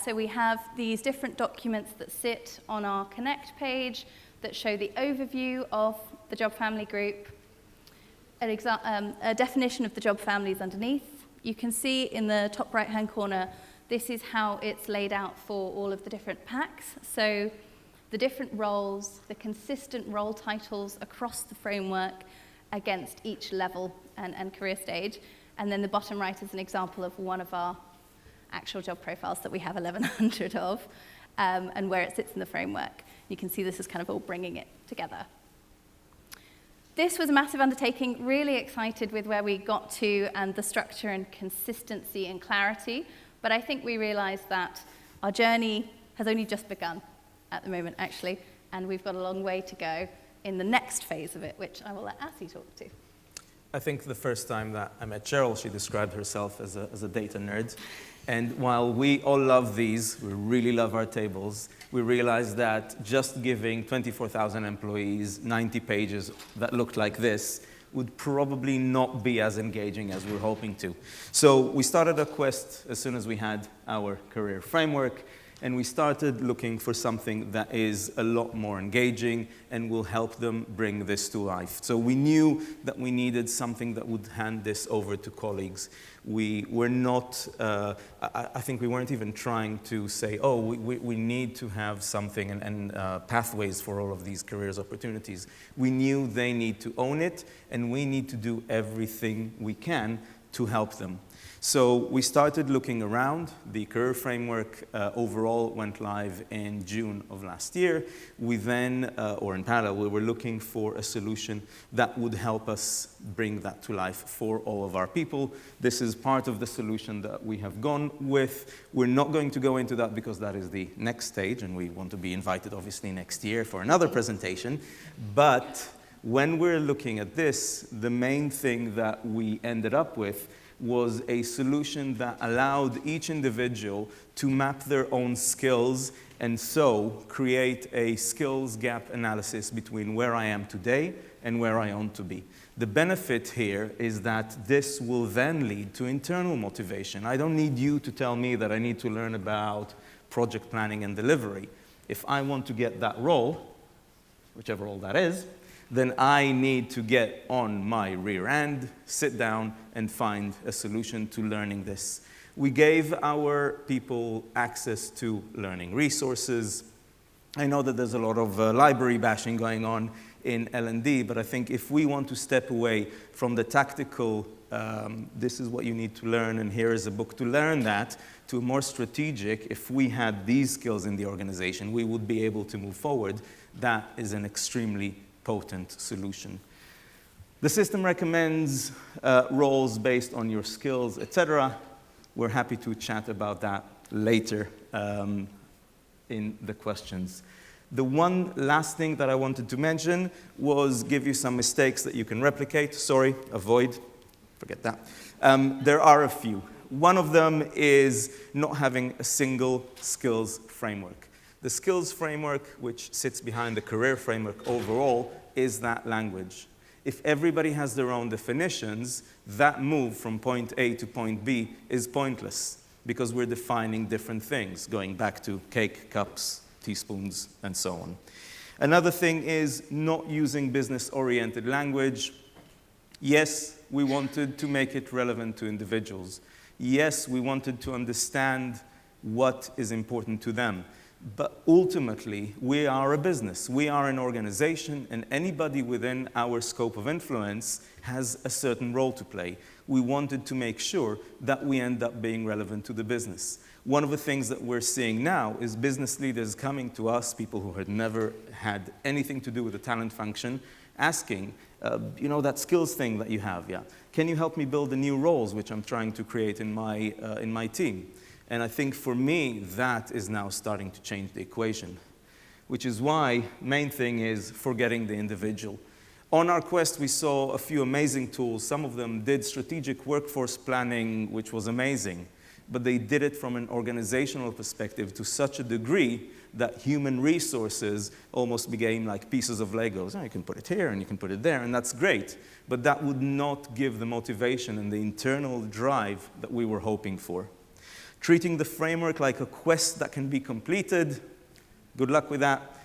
So we have these different documents that sit on our Connect page that show the overview of the job family group, a definition of the job families underneath. You can see in the top right-hand corner, this is how it's laid out for all of the different packs. So the different roles, the consistent role titles across the framework against each level and career stage. And then the bottom right is an example of one of our actual job profiles that we have 1,100 of, and where it sits in the framework. You can see this is kind of all bringing it together. This was a massive undertaking, really excited with where we got to and the structure and consistency and clarity. But I think we realized that our journey has only just begun at the moment, actually, and we've got a long way to go in the next phase of it, which I will let Assi talk to. I think the first time that I met Cheryl, she described herself as a data nerd. And while we all love these, we really love our tables, we realized that just giving 24,000 employees 90 pages that looked like this would probably not be as engaging as we were hoping to. So we started a quest as soon as we had our career framework, and we started looking for something that is a lot more engaging and will help them bring this to life. So we knew that we needed something that would hand this over to colleagues. We were not, I think we weren't even trying to say, oh, we need to have something and pathways for all of these careers opportunities. We knew they need to own it, and we need to do everything we can to help them. So we started looking around. The career framework overall went live in June of last year. We then, or in parallel, we were looking for a solution that would help us bring that to life for all of our people. This is part of the solution that we have gone with. We're not going to go into that because that is the next stage, and we want to be invited, obviously, next year for another presentation. But when we're looking at this, the main thing that we ended up with was a solution that allowed each individual to map their own skills and so create a skills gap analysis between where I am today and where I want to be. The benefit here is that this will then lead to internal motivation. I don't need you to tell me that I need to learn about project planning and delivery. If I want to get that role, whichever role that is, then I need to get on my rear end, sit down, and find a solution to learning this. We gave our people access to learning resources. I know that there's a lot of library bashing going on in L&D, but I think if we want to step away from the tactical, this is what you need to learn, and here is a book to learn that, to a more strategic, if we had these skills in the organization, we would be able to move forward. That is an extremely potent solution. The system recommends roles based on your skills, etc. We're happy to chat about that later in the questions. The one last thing that I wanted to mention was give you some mistakes that you can replicate. Sorry, avoid, forget that. There are a few. One of them is not having a single skills framework. The skills framework, which sits behind the career framework overall, is that language. If everybody has their own definitions, that move from point A to point B is pointless because we're defining different things, going back to cake, cups, teaspoons, and so on. Another thing is not using business-oriented language. Yes, we wanted to make it relevant to individuals. Yes, we wanted to understand what is important to them. But ultimately, we are a business. We are an organization, and anybody within our scope of influence has a certain role to play. We wanted to make sure that we end up being relevant to the business. One of the things that we're seeing now is business leaders coming to us, people who had never had anything to do with the talent function, asking, that skills thing that you have, can you help me build the new roles which I'm trying to create in my team? And I think for me, that is now starting to change the equation, which is why main thing is forgetting the individual. On our quest, we saw a few amazing tools. Some of them did strategic workforce planning, which was amazing, but they did it from an organizational perspective to such a degree that human resources almost became like pieces of Legos. Oh, you can put it here and you can put it there, and that's great, but that would not give the motivation and the internal drive that we were hoping for. Treating the framework like a quest that can be completed, good luck with that.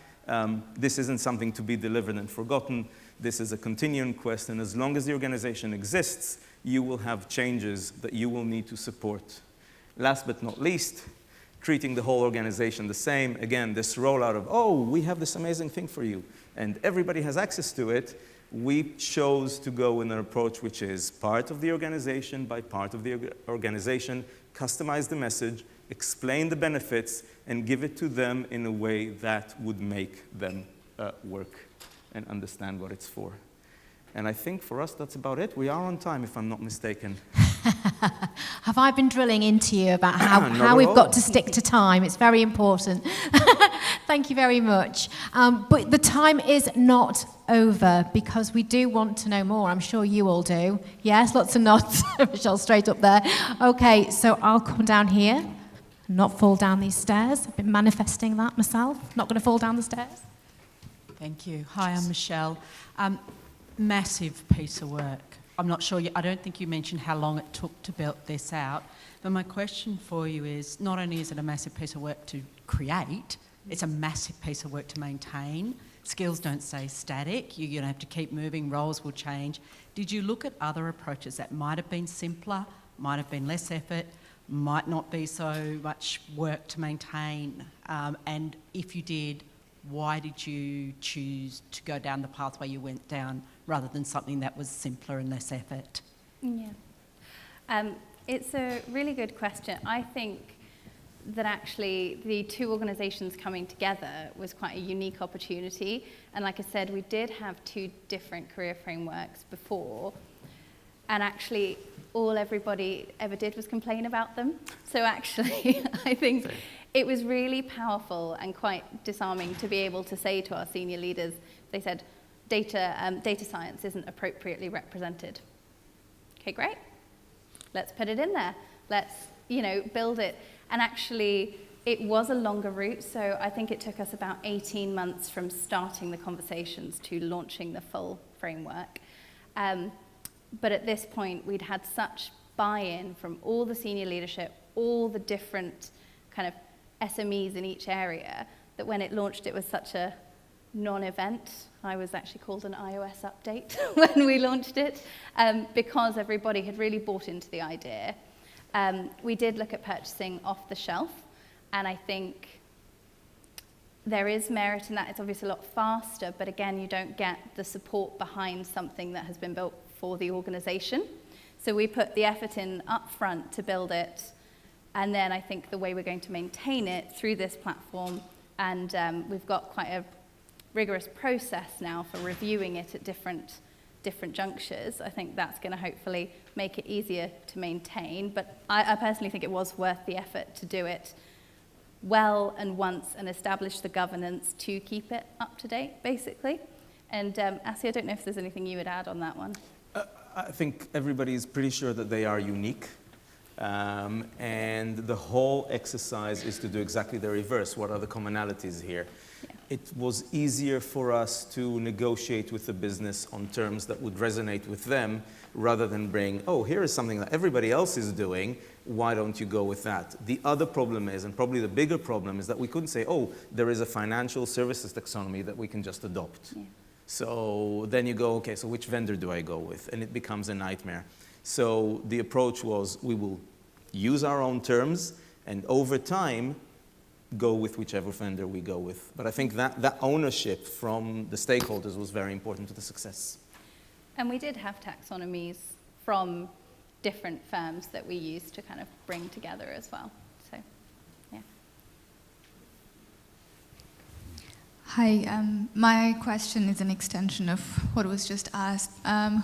This isn't something to be delivered and forgotten. This is a continuing quest, and as long as the organization exists, you will have changes that you will need to support. Last but not least, treating the whole organization the same. Again, this rollout of, we have this amazing thing for you, and everybody has access to it. We chose to go in an approach which is part of the organization by part of the organization, customize the message, explain the benefits, and give it to them in a way that would make them work and understand what it's for. And I think for us, that's about it. We are on time, if I'm not mistaken. Have I been drilling into you about how we've got to stick to time? It's very important. Thank you very much. But the time is not over because we do want to know more. I'm sure you all do. Yes, lots of nods. Michelle, straight up there. Okay, so I'll come down here and not fall down these stairs. I've been manifesting that myself. Not going to fall down the stairs. Thank you. Hi, I'm Michelle. Massive piece of work. I'm not sure, I don't think you mentioned how long it took to build this out, but my question for you is, not only is it a massive piece of work to create, it's a massive piece of work to maintain. Skills don't stay static, you're going to have to keep moving, roles will change. Did you look at other approaches that might have been simpler, might have been less effort, might not be so much work to maintain, and if you did, why did you choose to go down the pathway you went down rather than something that was simpler and less effort? Yeah. It's a really good question. I think that actually the two organisations coming together was quite a unique opportunity. And like I said, we did have two different career frameworks before. And actually, all everybody ever did was complain about them. So actually, I think it was really powerful and quite disarming to be able to say to our senior leaders, they said, data science isn't appropriately represented. Okay, great. Let's put it in there. Let's, build it. And actually, it was a longer route, so I think it took us about 18 months from starting the conversations to launching the full framework. But at this point, we'd had such buy-in from all the senior leadership, all the different kind of SMEs in each area, that when it launched, it was such a non-event. I was actually called an iOS update when we launched it, because everybody had really bought into the idea. We did look at purchasing off the shelf, and I think there is merit in that. It's obviously a lot faster, but again, you don't get the support behind something that has been built for the organization. So we put the effort in up front to build it, and then I think the way we're going to maintain it through this platform, and we've got quite a rigorous process now for reviewing it at different junctures. I think that's going to hopefully make it easier to maintain, but I personally think it was worth the effort to do it well and once and establish the governance to keep it up to date, basically. And Asi, I don't know if there's anything you would add on that one. I think everybody is pretty sure that they are unique. And the whole exercise is to do exactly the reverse. What are the commonalities here? Yeah. It was easier for us to negotiate with the business on terms that would resonate with them rather than bring, here is something that everybody else is doing, why don't you go with that? The other problem is, and probably the bigger problem, is that we couldn't say, there is a financial services taxonomy that we can just adopt. Yeah. So then you go, okay, so which vendor do I go with? And it becomes a nightmare. So the approach was, we will use our own terms, and over time, go with whichever vendor we go with. But I think that ownership from the stakeholders was very important to the success. And we did have taxonomies from different firms that we used to kind of bring together as well. So, yeah. Hi, my question is an extension of what was just asked.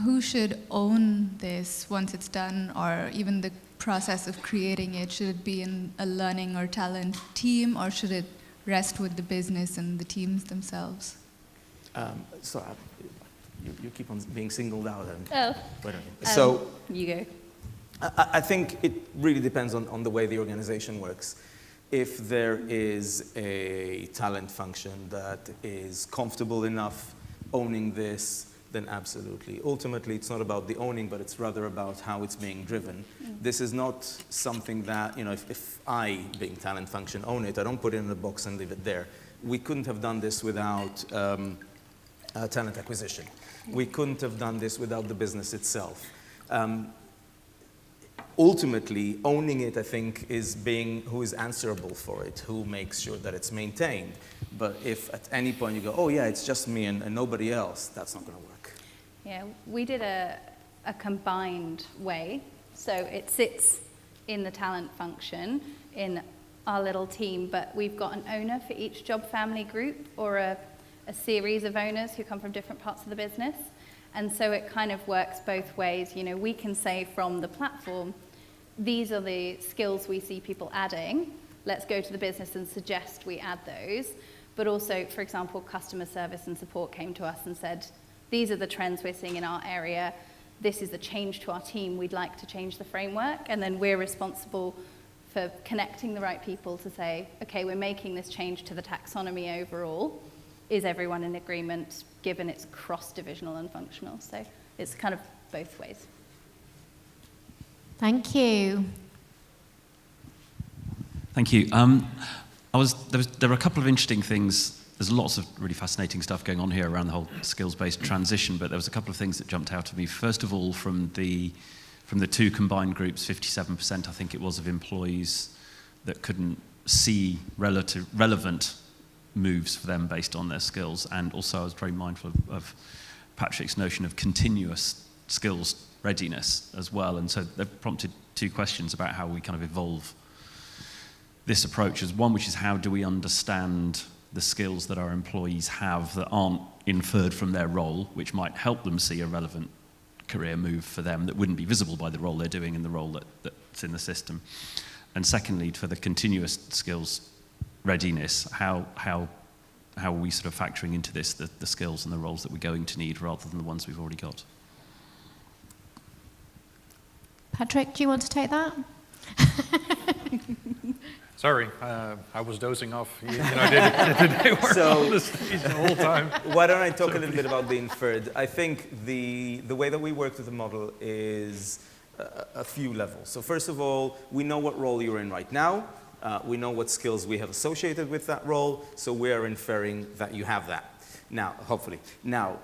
Who should own this once it's done, or even the process of creating it? Should it be in a learning or talent team, or should it rest with the business and the teams themselves? You keep on being singled out. You go. I think it really depends on the way the organization works. If there is a talent function that is comfortable enough owning this, then absolutely. Ultimately, it's not about the owning, but it's rather about how it's being driven. This is not something that, if I, being talent function, own it, I don't put it in a box and leave it there. We couldn't have done this without talent acquisition. We couldn't have done this without the business itself. Ultimately, owning it, I think, is being who is answerable for it, who makes sure that it's maintained. But if at any point you go, oh yeah, it's just me and nobody else, that's not going to work. Yeah, we did a combined way. So it sits in the talent function in our little team, but we've got an owner for each job family group, or a series of owners who come from different parts of the business. And so it kind of works both ways. We can say from the platform, these are the skills we see people adding. Let's go to the business and suggest we add those. But also, for example, customer service and support came to us and said, these are the trends we're seeing in our area. This is a change to our team. We'd like to change the framework. And then we're responsible for connecting the right people to say, okay, we're making this change to the taxonomy overall. Is everyone in agreement, given it's cross-divisional and functional? So it's kind of both ways. Thank you. Thank you. There were a couple of interesting things. There's lots of really fascinating stuff going on here around the whole skills-based transition, but there was a couple of things that jumped out at me. First of all, from the two combined groups, 57%, I think it was, of employees that couldn't see relevant moves for them based on their skills. And also I was very mindful of Patrick's notion of continuous skills readiness as well. And so that prompted two questions about how we kind of evolve this approach. As one, which is how do we understand the skills that our employees have that aren't inferred from their role, which might help them see a relevant career move for them that wouldn't be visible by the role they're doing and the role that's in the system. And secondly, for the continuous skills readiness, how are we sort of factoring into this the skills and the roles that we're going to need rather than the ones we've already got? Patrick, do you want to take that? Sorry, I was dozing off. They were on the stage the whole time. Why don't I talk a little bit about the inferred? I think the way that we work with the model is a few levels. So first of all, we know what role you're in right now. We know what skills we have associated with that role, so we are inferring that you have that. Now, hopefully. Now,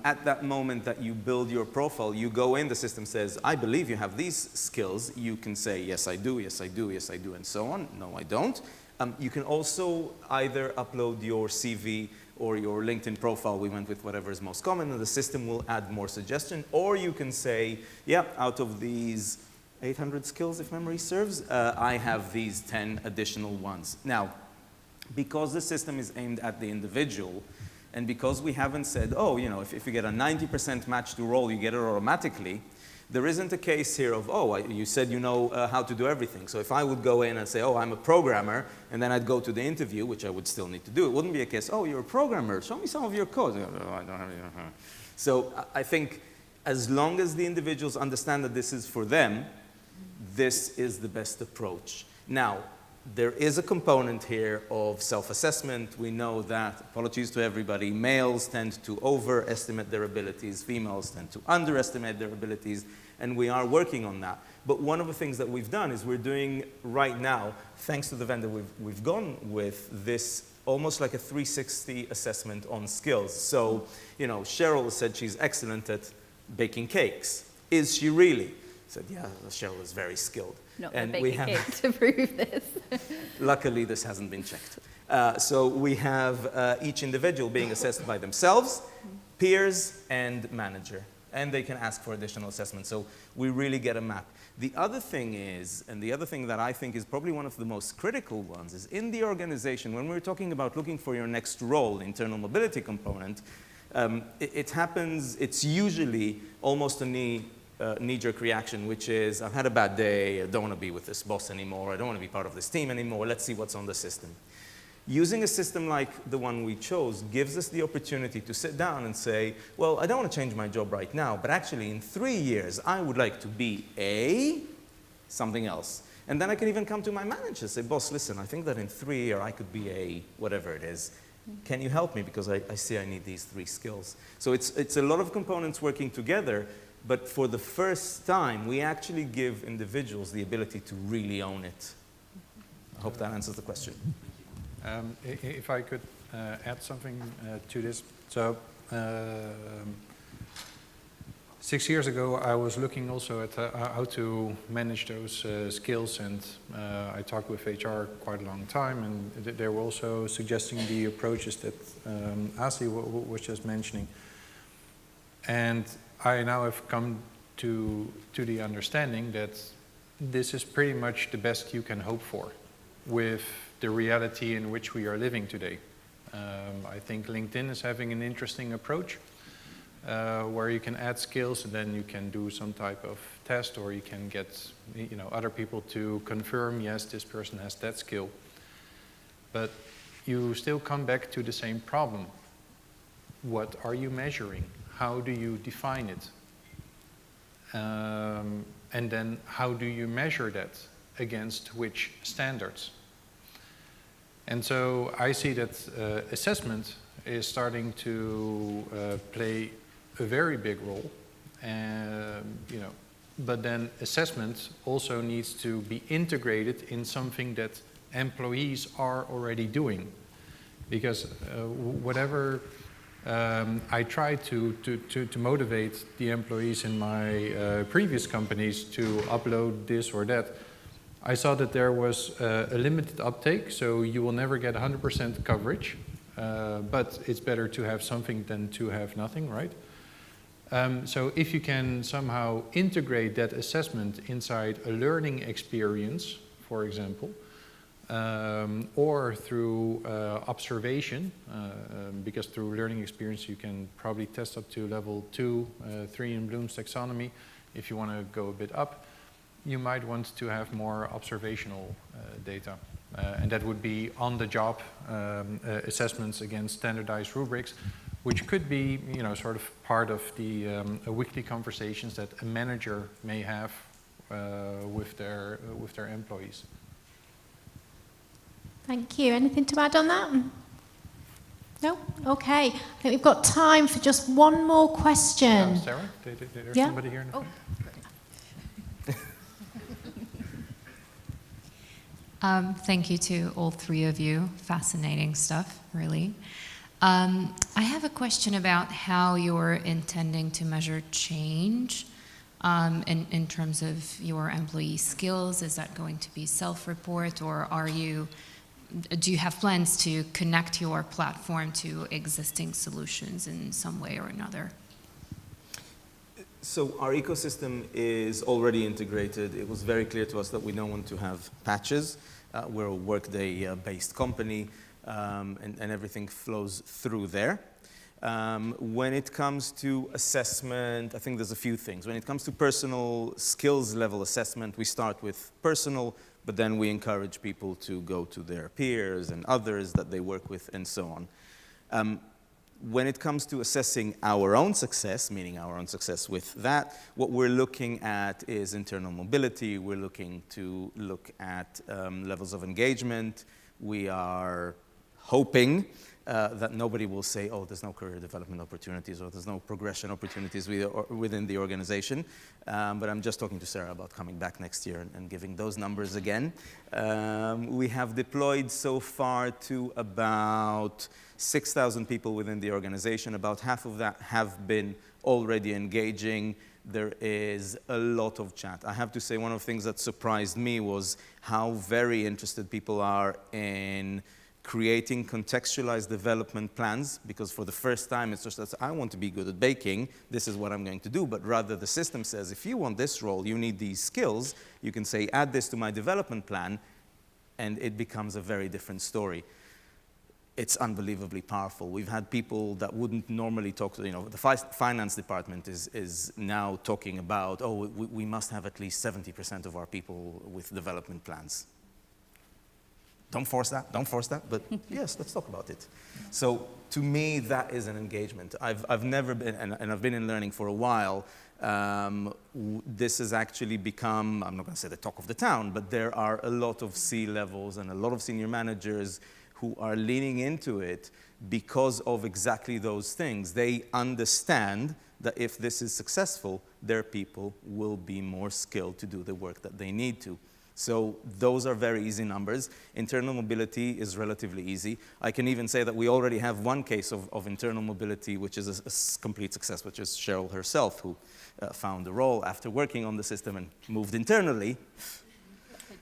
at that moment that you build your profile, you go in, the system says, I believe you have these skills. You can say, yes, I do, yes, I do, yes, I do, and so on. No, I don't. You can also either upload your CV or your LinkedIn profile. We went with whatever is most common, and the system will add more suggestion. Or you can say, yeah, out of these 800 skills, if memory serves, I have these 10 additional ones. Now, because the system is aimed at the individual, and because we haven't said, oh, if you get a 90% match to role, you get it automatically, there isn't a case here of, oh, you said you know how to do everything. So if I would go in and say, oh, I'm a programmer, and then I'd go to the interview, which I would still need to do, it wouldn't be a case, oh, you're a programmer, show me some of your code. Oh, I don't have any. So I think as long as the individuals understand that this is for them, this is the best approach. Now, there is a component here of self-assessment. We know that, apologies to everybody, males tend to overestimate their abilities, females tend to underestimate their abilities, and we are working on that. But one of the things that we've done is we're doing right now, thanks to the vendor we've gone with, this almost like a 360 assessment on skills. So, Cheryl said she's excellent at baking cakes. Is she really? said, yeah, Cheryl is very skilled. Not and the we big have, kick to prove this. luckily, this hasn't been checked. So we have each individual being assessed by themselves, peers, and manager. And they can ask for additional assessment. So we really get a map. The other thing is, and the other thing that I think is probably one of the most critical ones, is in the organization, when we're talking about looking for your next role, internal mobility component, it happens, it's usually almost a knee-jerk reaction, which is, I've had a bad day, I don't want to be with this boss anymore, I don't want to be part of this team anymore, let's see what's on the system. Using a system like the one we chose gives us the opportunity to sit down and say, well, I don't want to change my job right now, but actually in 3 years, I would like to be a something else. And then I can even come to my manager and say, boss, listen, I think that in 3 years I could be a whatever it is. Can you help me? Because I see I need these 3 skills. So it's a lot of components working together, but for the first time, we actually give individuals the ability to really own it. I hope that answers the question. If I could add something to this. So 6 years ago, I was looking also at how to manage those skills, and I talked with HR quite a long time, and they were also suggesting the approaches that Asi was just mentioning. And I now have come to the understanding that this is pretty much the best you can hope for with the reality in which we are living today. I think LinkedIn is having an interesting approach where you can add skills and then you can do some type of test, or you can get other people to confirm, yes, this person has that skill. But you still come back to the same problem. What are you measuring? How do you define it? And then how do you measure that against which standards? And so I see that assessment is starting to play a very big role, but then assessment also needs to be integrated in something that employees are already doing, because whatever I tried to motivate the employees in my previous companies to upload this or that, I saw that there was a limited uptake, so you will never get 100% coverage, but it's better to have something than to have nothing, right? So if you can somehow integrate that assessment inside a learning experience, for example, or through observation, because through learning experience you can probably test up to level 2, 3 in Bloom's taxonomy. If you want to go a bit up, you might want to have more observational data. And that would be on-the-job assessments against standardized rubrics, which could be, sort of part of the weekly conversations that a manager may have with their employees. Thank you. Anything to add on that? No? Okay. I think we've got time for just one more question. Sarah, there's Yeah? somebody here in the front. Thank you to all 3 of you. Fascinating stuff, really. I have a question about how you're intending to measure change in terms of your employee skills. Is that going to be self-report, or do you have plans to connect your platform to existing solutions in some way or another? So our ecosystem is already integrated. It was very clear to us that we don't want to have patches. We're a Workday-based company, and everything flows through there. When it comes to assessment, I think there's a few things. When it comes to personal skills level assessment, we start with personal, but then we encourage people to go to their peers and others that they work with and so on. When it comes to assessing our own success, meaning our own success with that, what we're looking at is internal mobility. We're looking to look at levels of engagement. We are hoping that nobody will say, oh, there's no career development opportunities or there's no progression opportunities within the organization. But I'm just talking to Sarah about coming back next year and giving those numbers again. We have deployed so far to about 6,000 people within the organization. About half of that have been already engaging. there is a lot of chat. I have to say one of the things that surprised me was how very interested people are in creating contextualized development plans, because for the first time it's just that I want to be good at baking, this is what I'm going to do, but rather the system says if you want this role, you need these skills, you can say add this to my development plan, and it becomes a very different story. It's unbelievably powerful. We've had people that wouldn't normally talk to, the finance department is now talking about, oh, we must have at least 70% of our people with development plans. Don't force that, but yes, let's talk about it. So to me, that is an engagement. I've never been, and I've been in learning for a while, this has actually become, I'm not going to say the talk of the town, but there are a lot of C-levels and a lot of senior managers who are leaning into it because of exactly those things. They understand that if this is successful, their people will be more skilled to do the work that they need to. So those are very easy numbers. Internal mobility is relatively easy. I can even say that we already have one case of internal mobility, which is a complete success, which is Cheryl herself, who found a role after working on the system and moved internally.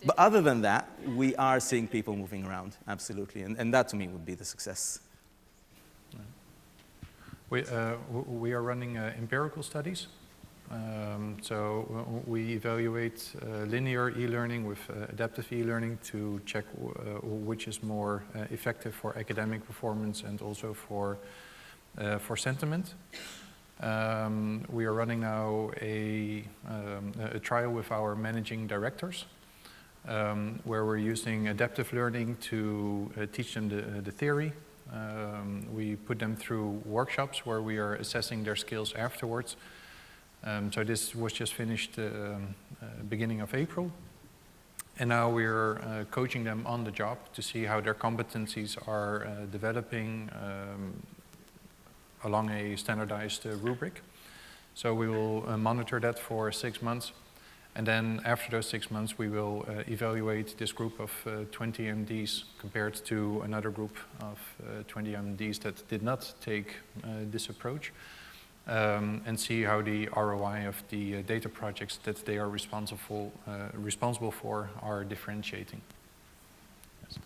But other than that, we are seeing people moving around, absolutely. And that, to me, would be the success. We are running empirical studies. So we evaluate linear e-learning with adaptive e-learning to check which is more effective for academic performance and also for sentiment. We are running now a trial with our managing directors, where we're using adaptive learning to teach them the theory. We put them through workshops where we are assessing their skills afterwards. So this was just finished beginning of April. And now we're coaching them on the job to see how their competencies are developing along a standardized rubric. So we will monitor that for 6 months. And then after those 6 months, we will evaluate this group of 20 MDs compared to another group of 20 MDs that did not take this approach, and see how the ROI of the data projects that they are responsible for are differentiating. Yes.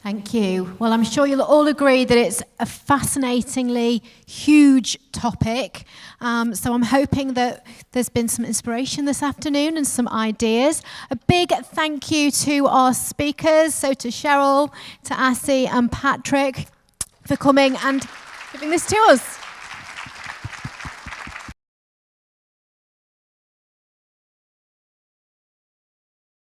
Thank you. Well, I'm sure you'll all agree that it's a fascinatingly huge topic. So I'm hoping that there's been some inspiration this afternoon and some ideas. A big thank you to our speakers, so to Cheryl, to Asi and Patrick for coming and giving this to us.